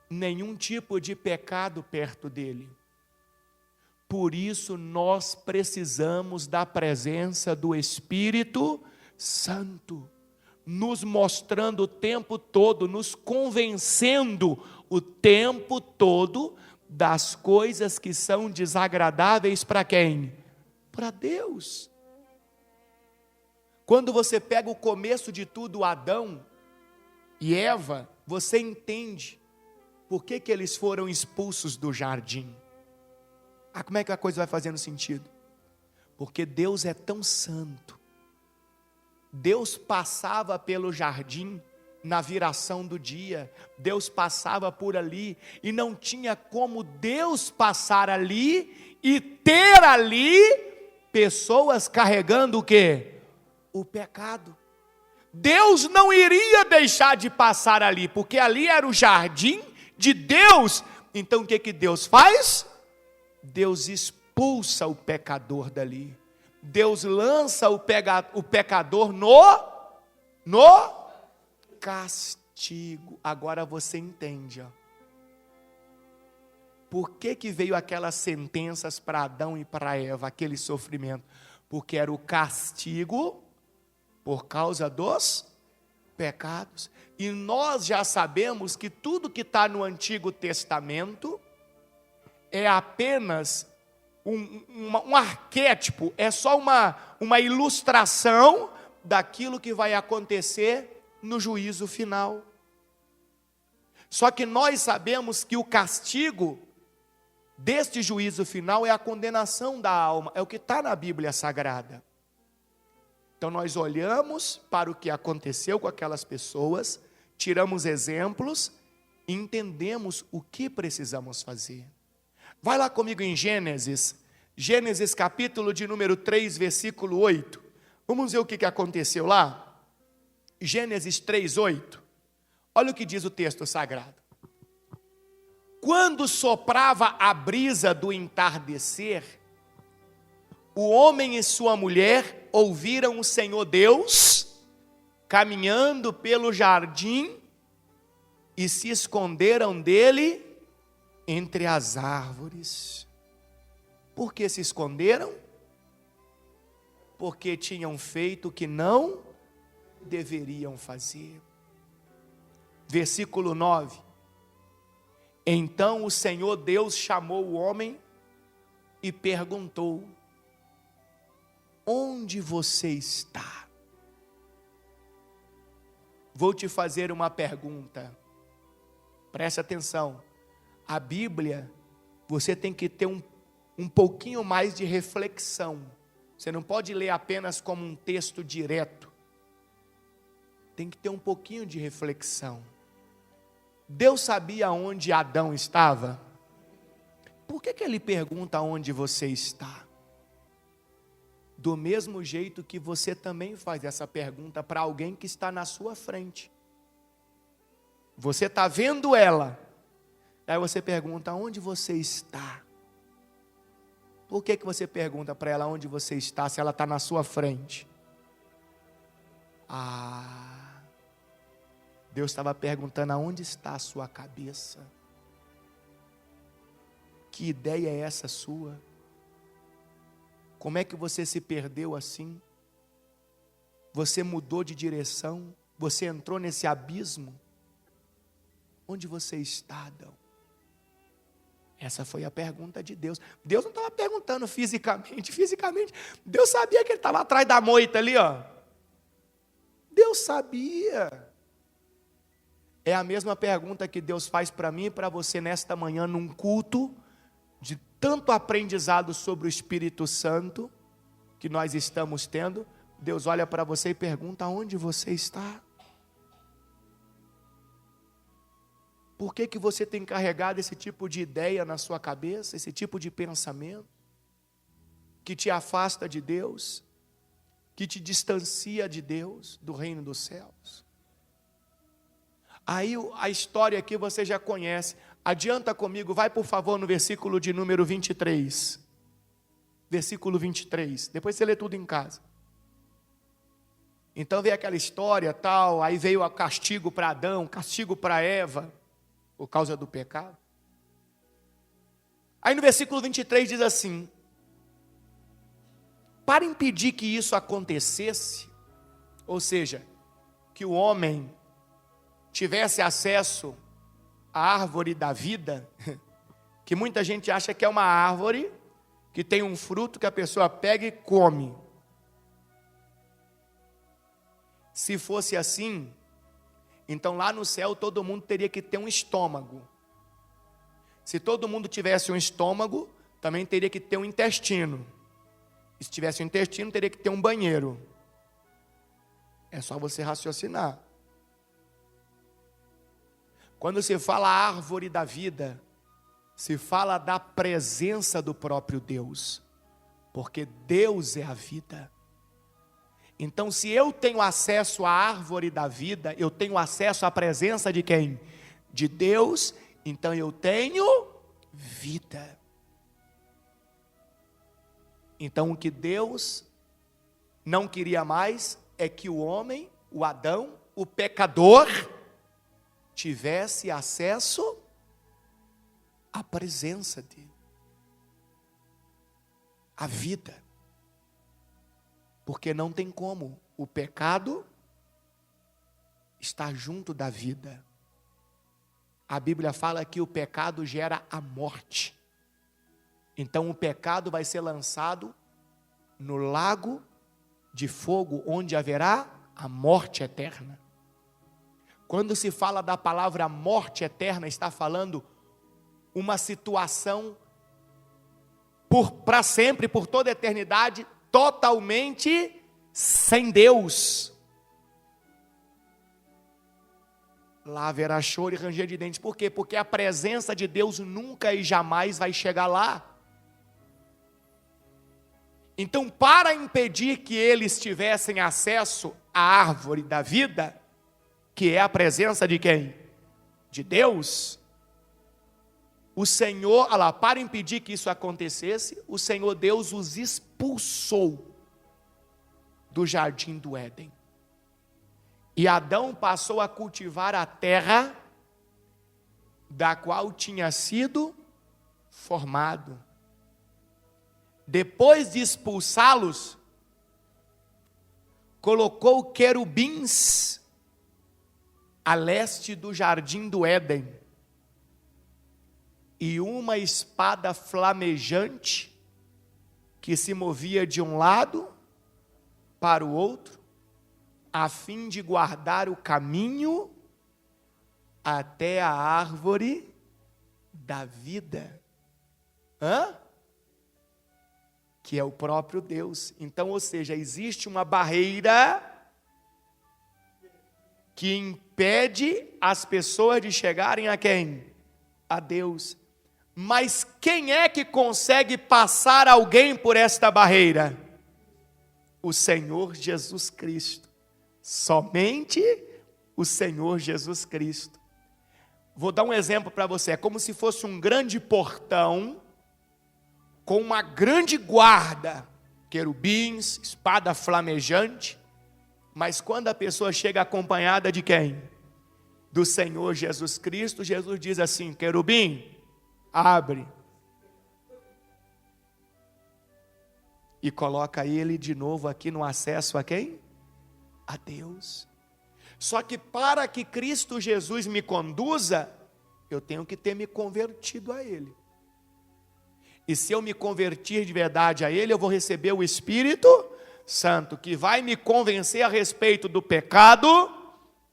nenhum tipo de pecado perto dele. Por isso nós precisamos da presença do Espírito Santo, nos mostrando o tempo todo, nos convencendo o tempo todo das coisas que são desagradáveis para quem? Para Deus. Quando você pega o começo de tudo, Adão e Eva, você entende por que eles foram expulsos do jardim. Como é que a coisa vai fazendo sentido? Porque Deus é tão santo. Deus passava pelo jardim na viração do dia, Deus passava por ali, e não tinha como Deus passar ali e ter ali pessoas carregando o quê? O pecado. Deus não iria deixar de passar ali, porque ali era o jardim de Deus. Então o que Deus faz? Deus expulsa o pecador dali. Deus lança o pecador no castigo. Agora você entende, por que veio aquelas sentenças para Adão e para Eva, aquele sofrimento? Porque era o castigo por causa dos pecados. E nós já sabemos que tudo que está no Antigo Testamento é apenas um arquétipo, é só uma ilustração daquilo que vai acontecer no juízo final. Só que nós sabemos que o castigo deste juízo final é a condenação da alma, é o que está na Bíblia Sagrada. Então nós olhamos para o que aconteceu com aquelas pessoas, tiramos exemplos e entendemos o que precisamos fazer. Vai lá comigo em Gênesis capítulo de número 3, versículo 8. Vamos ver o que aconteceu lá? Gênesis 3:8. Olha o que diz o texto sagrado. Quando soprava a brisa do entardecer, o homem e sua mulher ouviram o Senhor Deus caminhando pelo jardim e se esconderam dele entre as árvores. Por que se esconderam? Porque tinham feito o que não deveriam fazer. Versículo 9. Então o Senhor Deus chamou o homem e perguntou: onde você está? Vou te fazer uma pergunta. Preste atenção. A Bíblia, você tem que ter um pouquinho mais de reflexão. Você não pode ler apenas como um texto direto. Tem que ter um pouquinho de reflexão. Deus sabia onde Adão estava? Por que ele pergunta onde você está? Do mesmo jeito que você também faz essa pergunta para alguém que está na sua frente. Você está vendo ela, aí você pergunta: onde você está? Por que você pergunta para ela onde você está, se ela está na sua frente? Deus estava perguntando: aonde está a sua cabeça? Que ideia é essa sua? Como é que você se perdeu assim? Você mudou de direção? Você entrou nesse abismo? Onde você está, Adão? Essa foi a pergunta de Deus. Deus não estava perguntando fisicamente. Deus sabia que ele estava atrás da moita ali, ó. Deus sabia. É a mesma pergunta que Deus faz para mim e para você nesta manhã, num culto de tanto aprendizado sobre o Espírito Santo que nós estamos tendo. Deus olha para você e pergunta: onde você está? Por que você tem carregado esse tipo de ideia na sua cabeça, esse tipo de pensamento, que te afasta de Deus, que te distancia de Deus, do reino dos céus? Aí a história aqui você já conhece. Adianta comigo, vai por favor no versículo de número 23. Versículo 23, depois você lê tudo em casa. Então veio aquela história tal, aí veio o castigo para Adão, castigo para Eva, por causa do pecado. Aí no versículo 23 diz assim: para impedir que isso acontecesse, ou seja, que o homem tivesse acesso à árvore da vida, que muita gente acha que é uma árvore que tem um fruto que a pessoa pega e come. Se fosse assim, então lá no céu todo mundo teria que ter um estômago. Se todo mundo tivesse um estômago, também teria que ter um intestino. E se tivesse um intestino, teria que ter um banheiro. É só você raciocinar. Quando se fala árvore da vida, se fala da presença do próprio Deus, porque Deus é a vida. Então, se eu tenho acesso à árvore da vida, eu tenho acesso à presença de quem? De Deus, então eu tenho vida. Então, o que Deus não queria mais é que o homem, o Adão, o pecador, tivesse acesso à presença dele, à vida. Porque não tem como, o pecado está junto da vida. A Bíblia fala que o pecado gera a morte. Então o pecado vai ser lançado no lago de fogo, onde haverá a morte eterna. Quando se fala da palavra morte eterna, está falando uma situação para sempre, por toda a eternidade, totalmente sem Deus. Lá haverá choro e ranger de dentes. Por quê? Porque a presença de Deus nunca e jamais vai chegar lá. Então, para impedir que eles tivessem acesso à árvore da vida, que é a presença de quem? De Deus. O Senhor, olha lá, para impedir que isso acontecesse, o Senhor Deus os expulsou do jardim do Éden. E Adão passou a cultivar a terra da qual tinha sido formado. Depois de expulsá-los, colocou querubins a leste do jardim do Éden e uma espada flamejante que se movia de um lado para o outro, a fim de guardar o caminho até a árvore da vida. Que é o próprio Deus. Então, ou seja, existe uma barreira que impede as pessoas de chegarem a quem? A Deus. Mas quem é que consegue passar alguém por esta barreira? O Senhor Jesus Cristo. Somente o Senhor Jesus Cristo. Vou dar um exemplo para você. É como se fosse um grande portão com uma grande guarda, querubins, espada flamejante, mas quando a pessoa chega acompanhada de quem? Do Senhor Jesus Cristo, Jesus diz assim: querubim, abre. E coloca ele de novo aqui no acesso a quem? A Deus. Só que para que Cristo Jesus me conduza, eu tenho que ter me convertido a Ele. E se eu me converter de verdade a Ele, eu vou receber o Espírito Santo, que vai me convencer a respeito do pecado,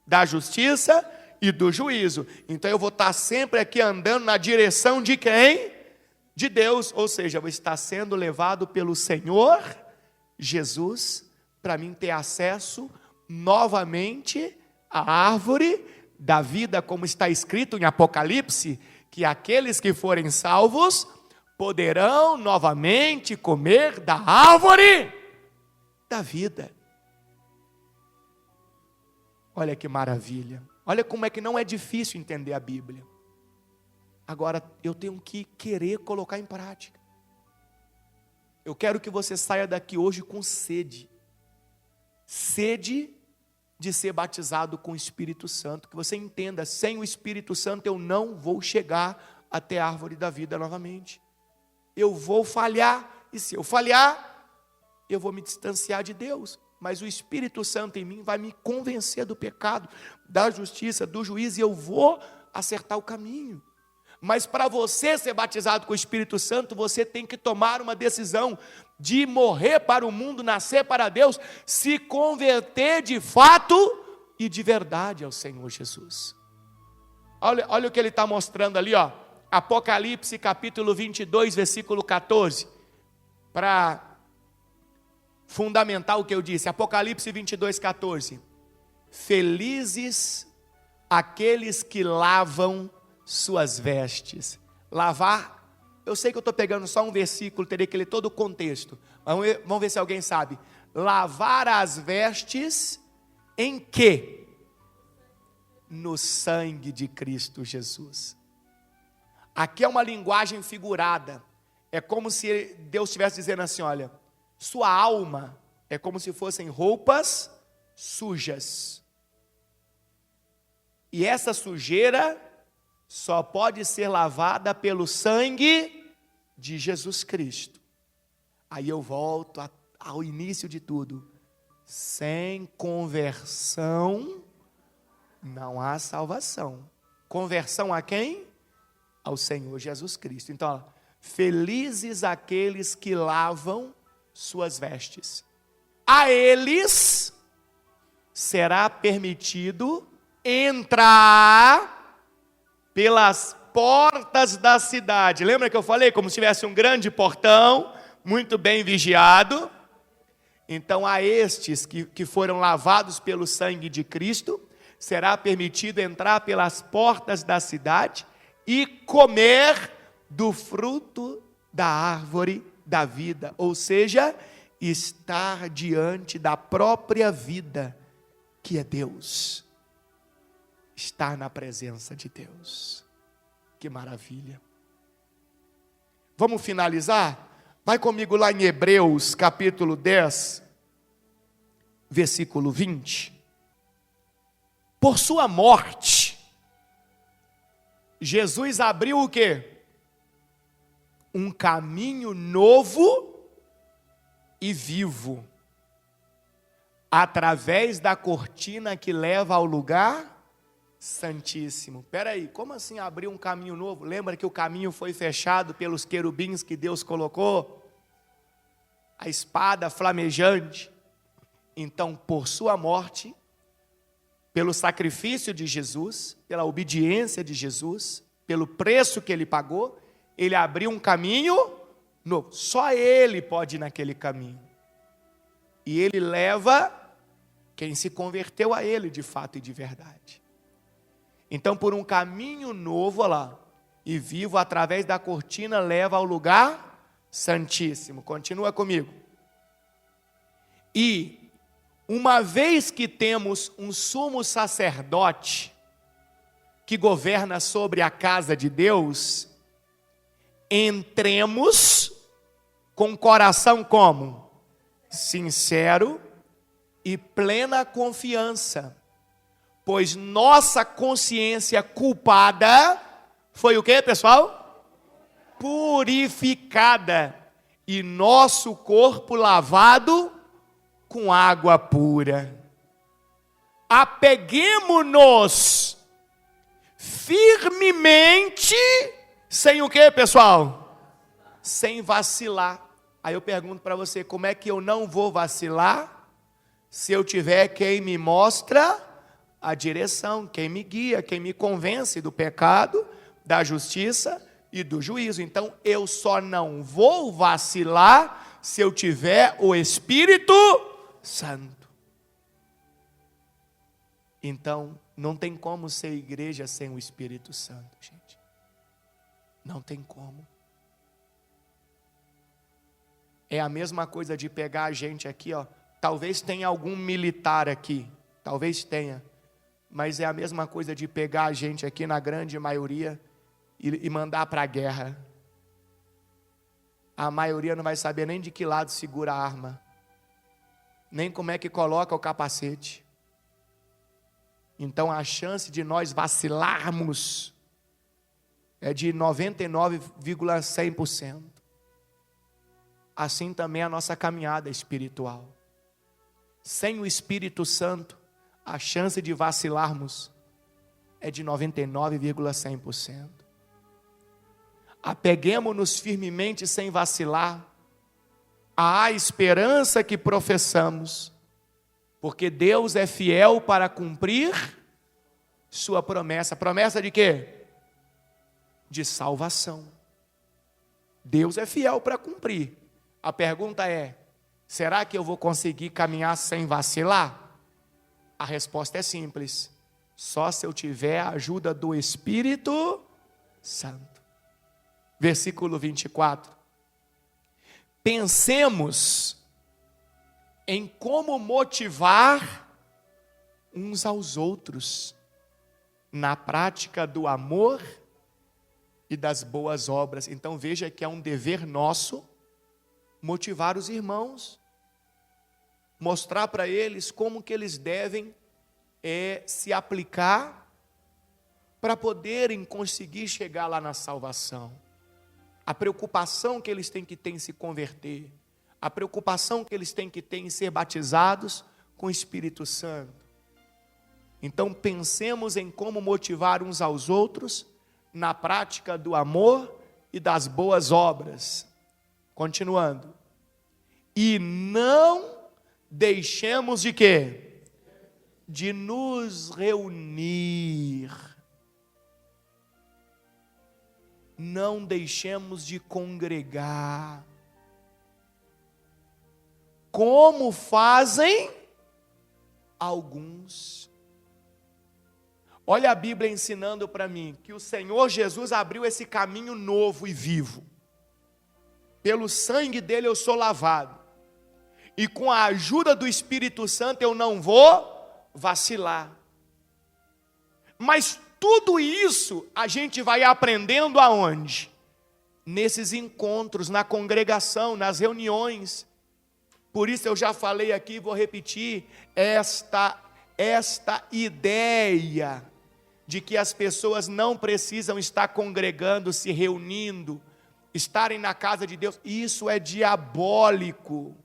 da justiça e do juízo. Então eu vou estar sempre aqui andando na direção de quem? De Deus. Ou seja, eu vou estar sendo levado pelo Senhor Jesus, para mim ter acesso novamente à árvore da vida, como está escrito em Apocalipse, que aqueles que forem salvos poderão novamente comer da árvore da vida. Olha que maravilha. Olha como é que não é difícil entender a Bíblia. Agora, eu tenho que querer colocar em prática. Eu quero que você saia daqui hoje com sede. Sede de ser batizado com o Espírito Santo. Que você entenda, sem o Espírito Santo eu não vou chegar até a árvore da vida novamente. Eu vou falhar, e se eu falhar, eu vou me distanciar de Deus. Mas o Espírito Santo em mim vai me convencer do pecado, da justiça, do juízo, e eu vou acertar o caminho. Mas para você ser batizado com o Espírito Santo, você tem que tomar uma decisão de morrer para o mundo, nascer para Deus, se converter de fato e de verdade ao Senhor Jesus. Olha o que ele está mostrando ali, ó. Apocalipse capítulo 22, versículo 14, para fundamentar o que eu disse. Apocalipse 22, 14. Felizes aqueles que lavam suas vestes. Lavar, eu sei que eu estou pegando só um versículo, teria que ler todo o contexto. Vamos ver se alguém sabe. Lavar as vestes em quê? No sangue de Cristo Jesus. Aqui é uma linguagem figurada. É como se Deus estivesse dizendo assim, olha, sua alma é como se fossem roupas sujas. E essa sujeira só pode ser lavada pelo sangue de Jesus Cristo. Aí eu volto ao início de tudo. Sem conversão não há salvação. Conversão a quem? Ao Senhor Jesus Cristo. Então, felizes aqueles que lavam suas vestes. A eles será permitido entrar pelas portas da cidade. Lembra que eu falei como se tivesse um grande portão, muito bem vigiado? Então, a estes que foram lavados pelo sangue de Cristo, será permitido entrar pelas portas da cidade e comer do fruto da árvore da vida, ou seja, estar diante da própria vida, que é Deus. Estar na presença de Deus. Que maravilha. Vamos finalizar? Vai comigo lá em Hebreus, capítulo 10, versículo 20. Por sua morte, Jesus abriu o quê? Um caminho novo e vivo, através da cortina que leva ao lugar santíssimo. Espera aí, como assim abrir um caminho novo? Lembra que o caminho foi fechado pelos querubins que Deus colocou? A espada flamejante. Então, por sua morte, pelo sacrifício de Jesus, pela obediência de Jesus, pelo preço que ele pagou, ele abriu um caminho novo. Só ele pode ir naquele caminho. E ele leva quem se converteu a ele de fato e de verdade. Então, por um caminho novo, olha lá, e vivo através da cortina, leva ao lugar santíssimo. Continua comigo. E, uma vez que temos um sumo sacerdote que governa sobre a casa de Deus, entremos com coração como? Sincero e plena confiança, pois nossa consciência culpada foi o que, pessoal? Purificada, e nosso corpo lavado com água pura. Apeguemo-nos firmemente, sem o que, pessoal? Sem vacilar. Aí eu pergunto para você, como é que eu não vou vacilar se eu tiver quem me mostra a direção, quem me guia, quem me convence do pecado, da justiça e do juízo? Então eu só não vou vacilar se eu tiver o Espírito Santo. Então não tem como ser igreja sem o Espírito Santo, gente. Não tem como. É a mesma coisa de pegar a gente aqui, ó. Talvez tenha algum militar aqui, talvez tenha, mas é a mesma coisa de pegar a gente aqui, na grande maioria, e mandar para a guerra. A maioria não vai saber nem de que lado segura a arma, nem como é que coloca o capacete. Então a chance de nós vacilarmos é de 99,100%. Assim também a nossa caminhada espiritual. Sem o Espírito Santo, a chance de vacilarmos é de 99,100%. Apeguemo-nos firmemente sem vacilar à esperança que professamos, porque Deus é fiel para cumprir sua promessa. Promessa de quê? De salvação. Deus é fiel para cumprir. A pergunta é, será que eu vou conseguir caminhar sem vacilar? A resposta é simples. Só se eu tiver a ajuda do Espírito Santo. Versículo 24. Pensemos em como motivar uns aos outros na prática do amor e das boas obras. Então veja que é um dever nosso motivar os irmãos, mostrar para eles como que eles devem se aplicar para poderem conseguir chegar lá na salvação. A preocupação que eles têm que ter em se converter, a preocupação que eles têm que ter em ser batizados com o Espírito Santo. Então pensemos em como motivar uns aos outros na prática do amor e das boas obras. Continuando. E não deixemos de quê? De nos reunir. Não deixemos de congregar. Como fazem alguns. Olha a Bíblia ensinando para mim que o Senhor Jesus abriu esse caminho novo e vivo. pelo sangue dele eu sou lavado, e com a ajuda do Espírito Santo eu não vou vacilar. Mas tudo isso a gente vai aprendendo aonde? Nesses encontros, na congregação, nas reuniões. Por isso eu já falei aqui, vou repetir, esta ideia de que as pessoas não precisam estar congregando, se reunindo, estarem na casa de Deus, isso é diabólico.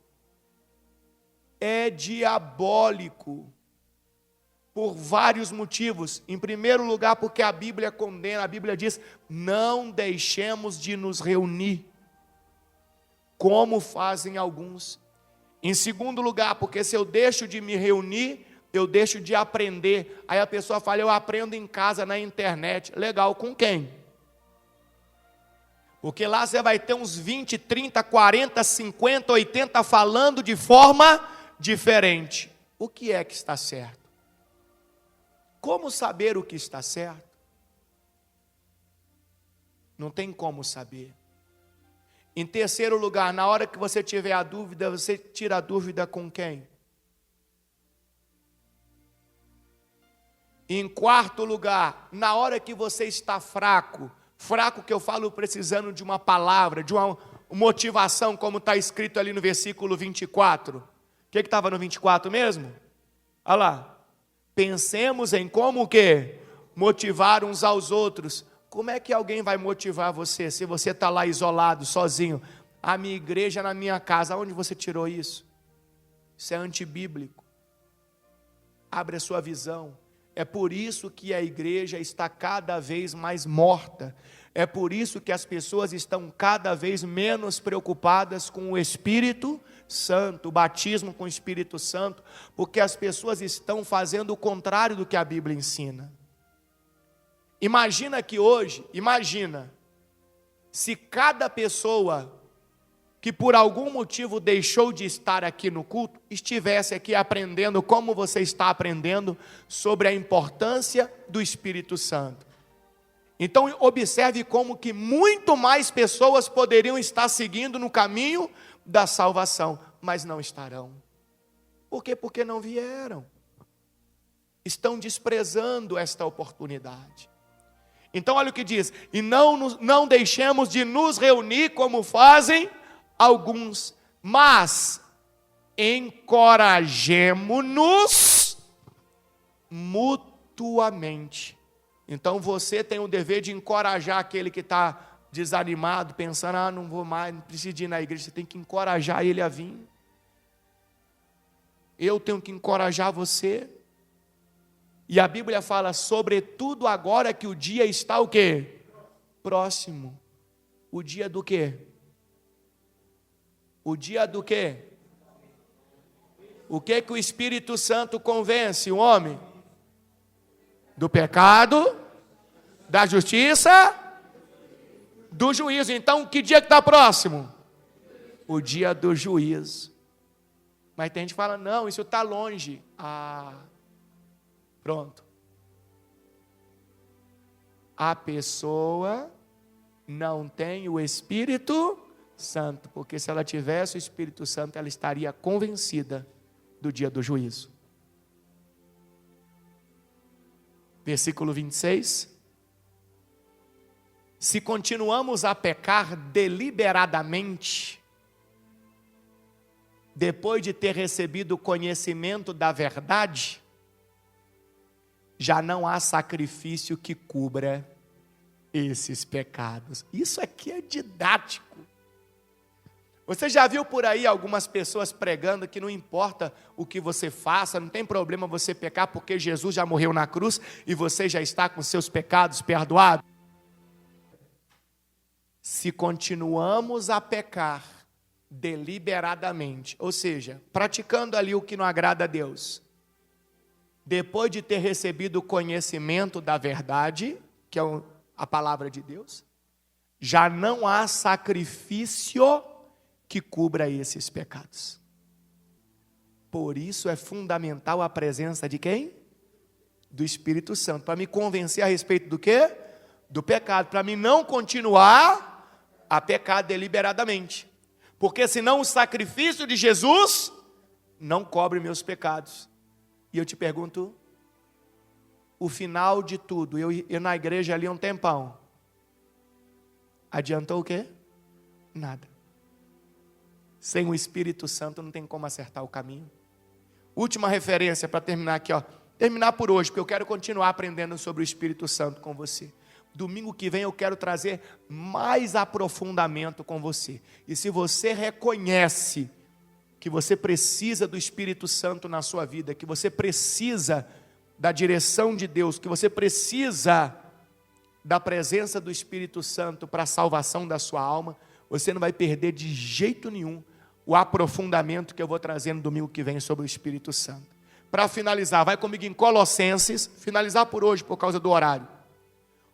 É diabólico. Por vários motivos. Em primeiro lugar, porque a Bíblia condena, a Bíblia diz, não deixemos de nos reunir, como fazem alguns. Em segundo lugar, porque se eu deixo de me reunir, eu deixo de aprender. Aí a pessoa fala, eu aprendo em casa, na internet. Legal, com quem? Porque lá você vai ter uns 20, 30, 40, 50, 80 falando de forma diferente. O que é que está certo? Como saber o que está certo? Não tem como saber. Em terceiro lugar, na hora que você tiver a dúvida, você tira a dúvida com quem? Em quarto lugar, na hora que você está fraco que eu falo precisando de uma palavra, de uma motivação, como está escrito ali no versículo 24. O que estava no 24 mesmo? Olha lá. Pensemos em como o quê? Motivar uns aos outros. Como é que alguém vai motivar você se você está lá isolado, sozinho? A minha igreja na minha casa. Onde você tirou isso? Isso é antibíblico. Abre a sua visão. É por isso que a igreja está cada vez mais morta. É por isso que as pessoas estão cada vez menos preocupadas com o Espírito Santo, o batismo com o Espírito Santo, porque as pessoas estão fazendo o contrário do que a Bíblia ensina. Imagina que hoje, se cada pessoa que por algum motivo deixou de estar aqui no culto, estivesse aqui aprendendo como você está aprendendo sobre a importância do Espírito Santo. Então observe como que muito mais pessoas poderiam estar seguindo no caminho da salvação, mas não estarão. Por quê? Porque não vieram. Estão desprezando esta oportunidade. Então olha o que diz, e não deixemos de nos reunir como fazem alguns, mas encorajemo-nos mutuamente. Então você tem o dever de encorajar aquele que está desanimado, pensando, não vou mais, não preciso ir na igreja. Você tem que encorajar ele a vir. Eu tenho que encorajar você. E a Bíblia fala, sobretudo agora que o dia está o quê? Próximo. O dia do quê? O dia do quê? O que que o Espírito Santo convence o homem? Do pecado, da justiça, do juízo. Então, que dia que está próximo? O dia do juízo. Mas tem gente que fala, não, isso está longe. Pronto. A pessoa não tem o Espírito Santo, porque se ela tivesse o Espírito Santo, ela estaria convencida do dia do juízo. Versículo 26. Se continuamos a pecar deliberadamente, depois de ter recebido o conhecimento da verdade, já não há sacrifício que cubra esses pecados. Isso aqui é didático. Você já viu por aí algumas pessoas pregando que não importa o que você faça, não tem problema você pecar, porque Jesus já morreu na cruz e você já está com seus pecados perdoados? Se continuamos a pecar deliberadamente, ou seja, praticando ali o que não agrada a Deus, depois de ter recebido o conhecimento da verdade, que é a palavra de Deus, já não há sacrifício que cubra esses pecados. Por isso é fundamental a presença de quem? Do Espírito Santo, para me convencer a respeito do quê? Do pecado, para mim não continuar a pecar deliberadamente. Porque senão o sacrifício de Jesus não cobre meus pecados. E eu te pergunto, o final de tudo, eu na igreja ali um tempão, adiantou o quê? Nada. Sem o Espírito Santo não tem como acertar o caminho. Última referência para terminar aqui, ó. Terminar por hoje, porque eu quero continuar aprendendo sobre o Espírito Santo com você. Domingo que vem eu quero trazer mais aprofundamento com você. E se você reconhece que você precisa do Espírito Santo na sua vida, que você precisa da direção de Deus, que você precisa da presença do Espírito Santo para a salvação da sua alma, você não vai perder de jeito nenhum o aprofundamento que eu vou trazer no domingo que vem sobre o Espírito Santo. Para finalizar, vai comigo em Colossenses, finalizar por hoje por causa do horário.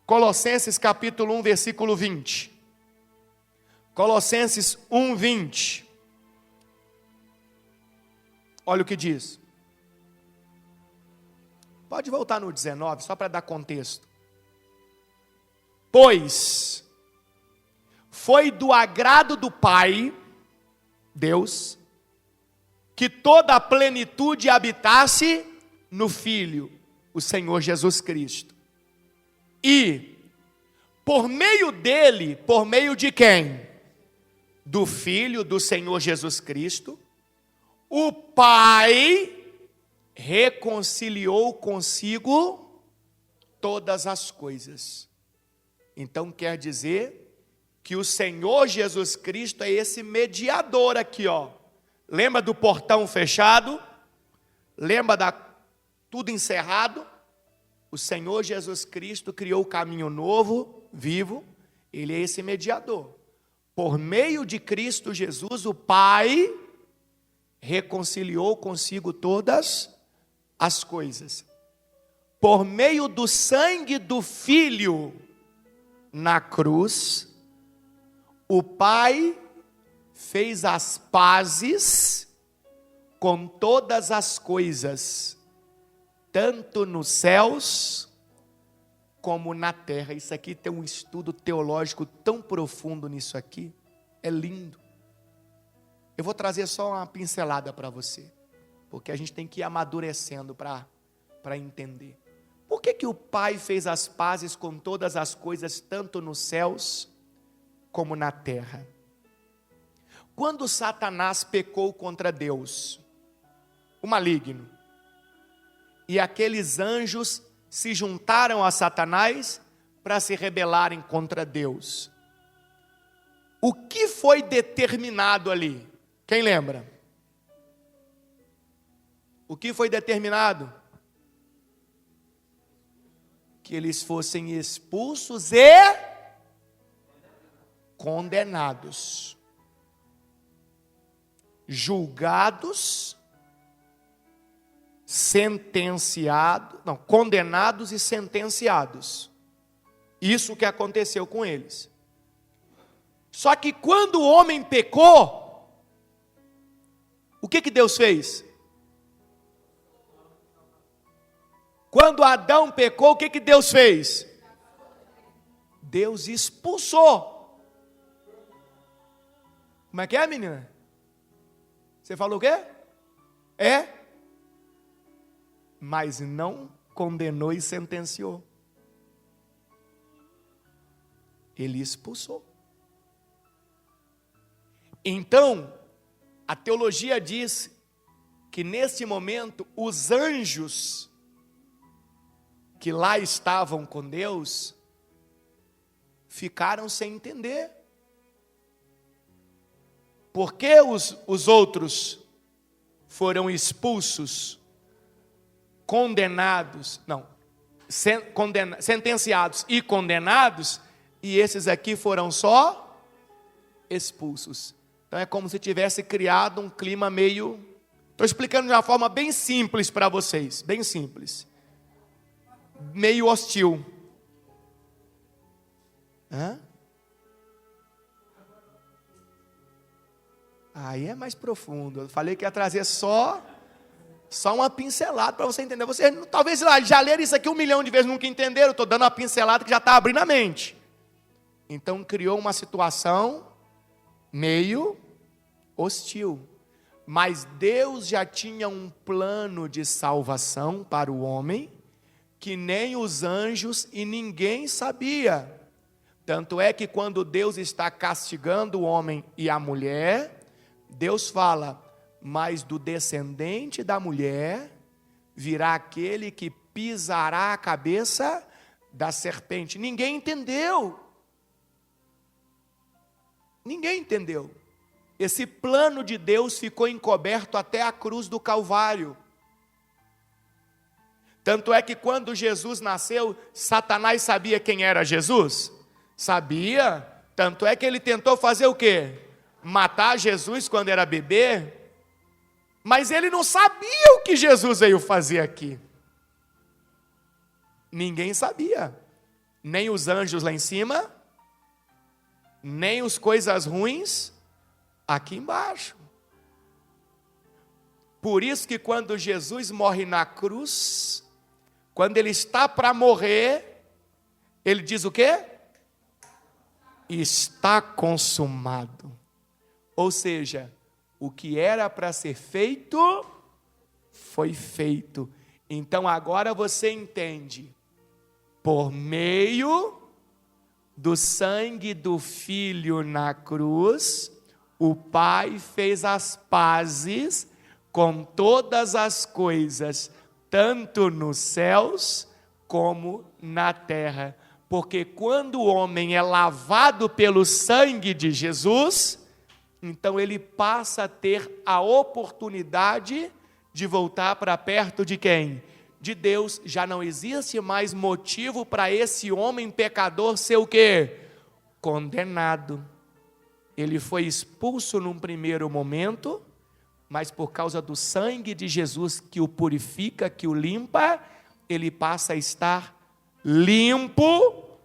Colossenses capítulo 1, versículo 20. Colossenses 1, 20. Olha o que diz. Pode voltar no 19, só para dar contexto. Pois foi do agrado do Pai, Deus, que toda a plenitude habitasse no Filho, o Senhor Jesus Cristo. E, por meio dele, por meio de quem? Do Filho, do Senhor Jesus Cristo, o Pai reconciliou consigo todas as coisas. Então quer dizer que o Senhor Jesus Cristo é esse mediador aqui, ó. Lembra do portão fechado? Lembra da tudo encerrado? O Senhor Jesus Cristo criou o caminho novo, vivo. Ele é esse mediador. Por meio de Cristo Jesus, o Pai reconciliou consigo todas as coisas. Por meio do sangue do Filho na cruz, o Pai fez as pazes com todas as coisas, tanto nos céus como na terra. Isso aqui tem um estudo teológico tão profundo nisso aqui, é lindo. Eu vou trazer só uma pincelada para você, porque a gente tem que ir amadurecendo para entender. Por que o Pai fez as pazes com todas as coisas, tanto nos céus como na terra? Quando Satanás pecou contra Deus, o maligno, e aqueles anjos se juntaram a Satanás para se rebelarem contra Deus, o que foi determinado ali? Quem lembra? O que foi determinado? Que eles fossem expulsos e condenados, julgados, condenados e sentenciados. Isso que aconteceu com eles. Só que quando o homem pecou, o que Deus fez? Quando Adão pecou, o que Deus fez? Deus expulsou. Como é que é, menina? Você falou o quê? Mas não condenou e sentenciou. Ele expulsou. Então, a teologia diz que nesse momento os anjos que lá estavam com Deus ficaram sem entender. Por que os outros foram expulsos, sentenciados e condenados, e esses aqui foram só expulsos? Então é como se tivesse criado um clima meio... Estou explicando de uma forma bem simples para vocês, bem simples. Meio hostil. Aí é mais profundo. Eu falei que ia trazer só uma pincelada para você entender. Você talvez já leram isso aqui 1 milhão de vezes, nunca entenderam. Estou dando uma pincelada que já está abrindo a mente. Então criou uma situação meio hostil. Mas Deus já tinha um plano de salvação para o homem, que nem os anjos e ninguém sabia. Tanto é que quando Deus está castigando o homem e a mulher, Deus fala, mas do descendente da mulher virá aquele que pisará a cabeça da serpente. Ninguém entendeu. Ninguém entendeu. Esse plano de Deus ficou encoberto até a cruz do Calvário. Tanto é que quando Jesus nasceu, Satanás sabia quem era Jesus? Sabia. Tanto é que ele tentou fazer o quê? Matar Jesus quando era bebê. Mas ele não sabia o que Jesus veio fazer aqui. Ninguém sabia. Nem os anjos lá em cima, nem os coisas ruins aqui embaixo. Por isso que quando Jesus morre na cruz, quando ele está para morrer, ele diz o quê? Está consumado. Ou seja, o que era para ser feito, foi feito. Então agora você entende, por meio do sangue do Filho na cruz, o Pai fez as pazes com todas as coisas, tanto nos céus como na terra. Porque quando o homem é lavado pelo sangue de Jesus, então ele passa a ter a oportunidade de voltar para perto de quem? De Deus. Já não existe mais motivo para esse homem pecador ser o quê? Condenado. Ele foi expulso num primeiro momento, mas por causa do sangue de Jesus que o purifica, que o limpa, ele passa a estar limpo,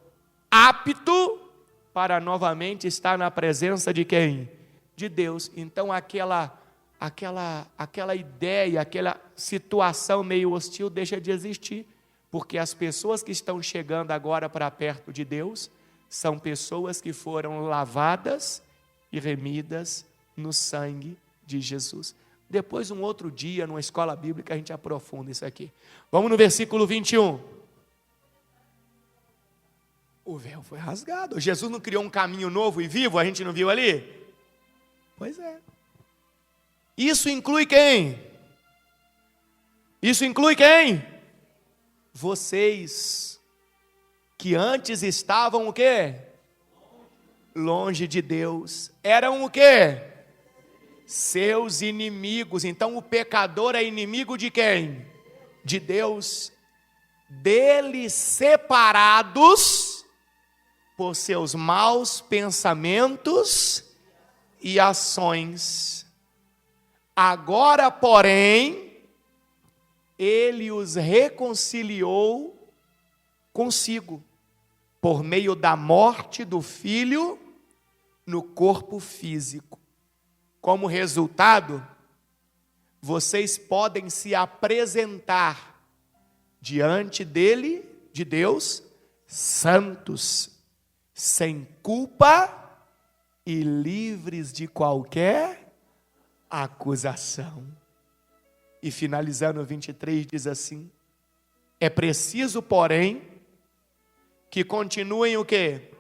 apto para novamente estar na presença de quem? De Deus. Então aquela ideia, aquela situação meio hostil deixa de existir, porque as pessoas que estão chegando agora para perto de Deus são pessoas que foram lavadas e remidas no sangue de Jesus. Depois, um outro dia, numa escola bíblica, a gente aprofunda isso aqui. Vamos no versículo 21. O véu foi rasgado. Jesus não criou um caminho novo e vivo, a gente não viu ali? Pois é. Isso inclui quem? Isso inclui quem? Vocês, que antes estavam o quê? Longe de Deus. Eram o quê? Seus inimigos. Então o pecador é inimigo de quem? De Deus. Deles separados por seus maus pensamentos e ações. Agora, porém, ele os reconciliou consigo, por meio da morte do Filho no corpo físico. Como resultado, vocês podem se apresentar diante dele, de Deus, santos, sem culpa e livres de qualquer acusação. E finalizando o 23 diz assim: é preciso, porém, que continuem o quê?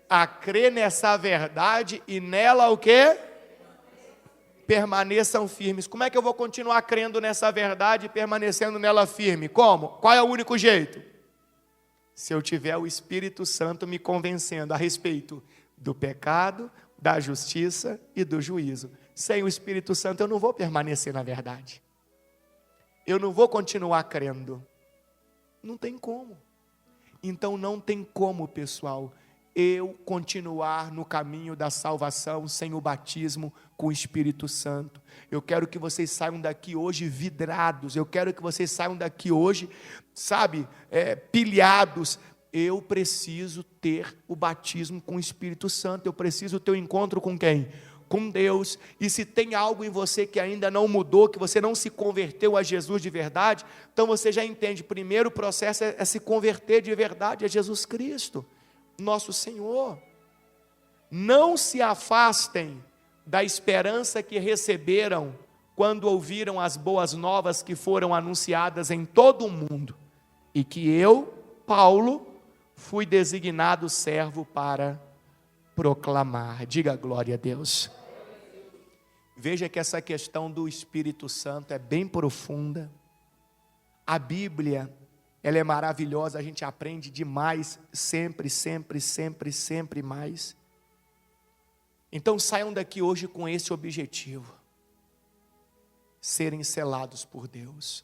A crer nessa verdade e nela o quê? Permaneçam firmes. Como é que eu vou continuar crendo nessa verdade e permanecendo nela firme? Como? Qual é o único jeito? Se eu tiver o Espírito Santo me convencendo a respeito do pecado, da justiça e do juízo. Sem o Espírito Santo eu não vou permanecer na verdade. Eu não vou continuar crendo. Não tem como. Então não tem como, pessoal, eu continuar no caminho da salvação sem o batismo com o Espírito Santo. Eu quero que vocês saiam daqui hoje vidrados. Eu quero que vocês saiam daqui hoje, pilhados. Eu preciso ter o batismo com o Espírito Santo. Eu preciso ter o encontro com quem? Com Deus. E se tem algo em você que ainda não mudou, que você não se converteu a Jesus de verdade, então você já entende, primeiro o processo é se converter de verdade a Jesus Cristo. nosso Senhor. Não se afastem da esperança que receberam quando ouviram as boas novas que foram anunciadas em todo o mundo, e que eu, Paulo, fui designado servo para proclamar. Diga glória a Deus. Veja que essa questão do Espírito Santo é bem profunda. A Bíblia, ela é maravilhosa, a gente aprende demais, sempre, sempre, sempre, sempre mais. Então saiam daqui hoje com esse objetivo: serem selados por Deus.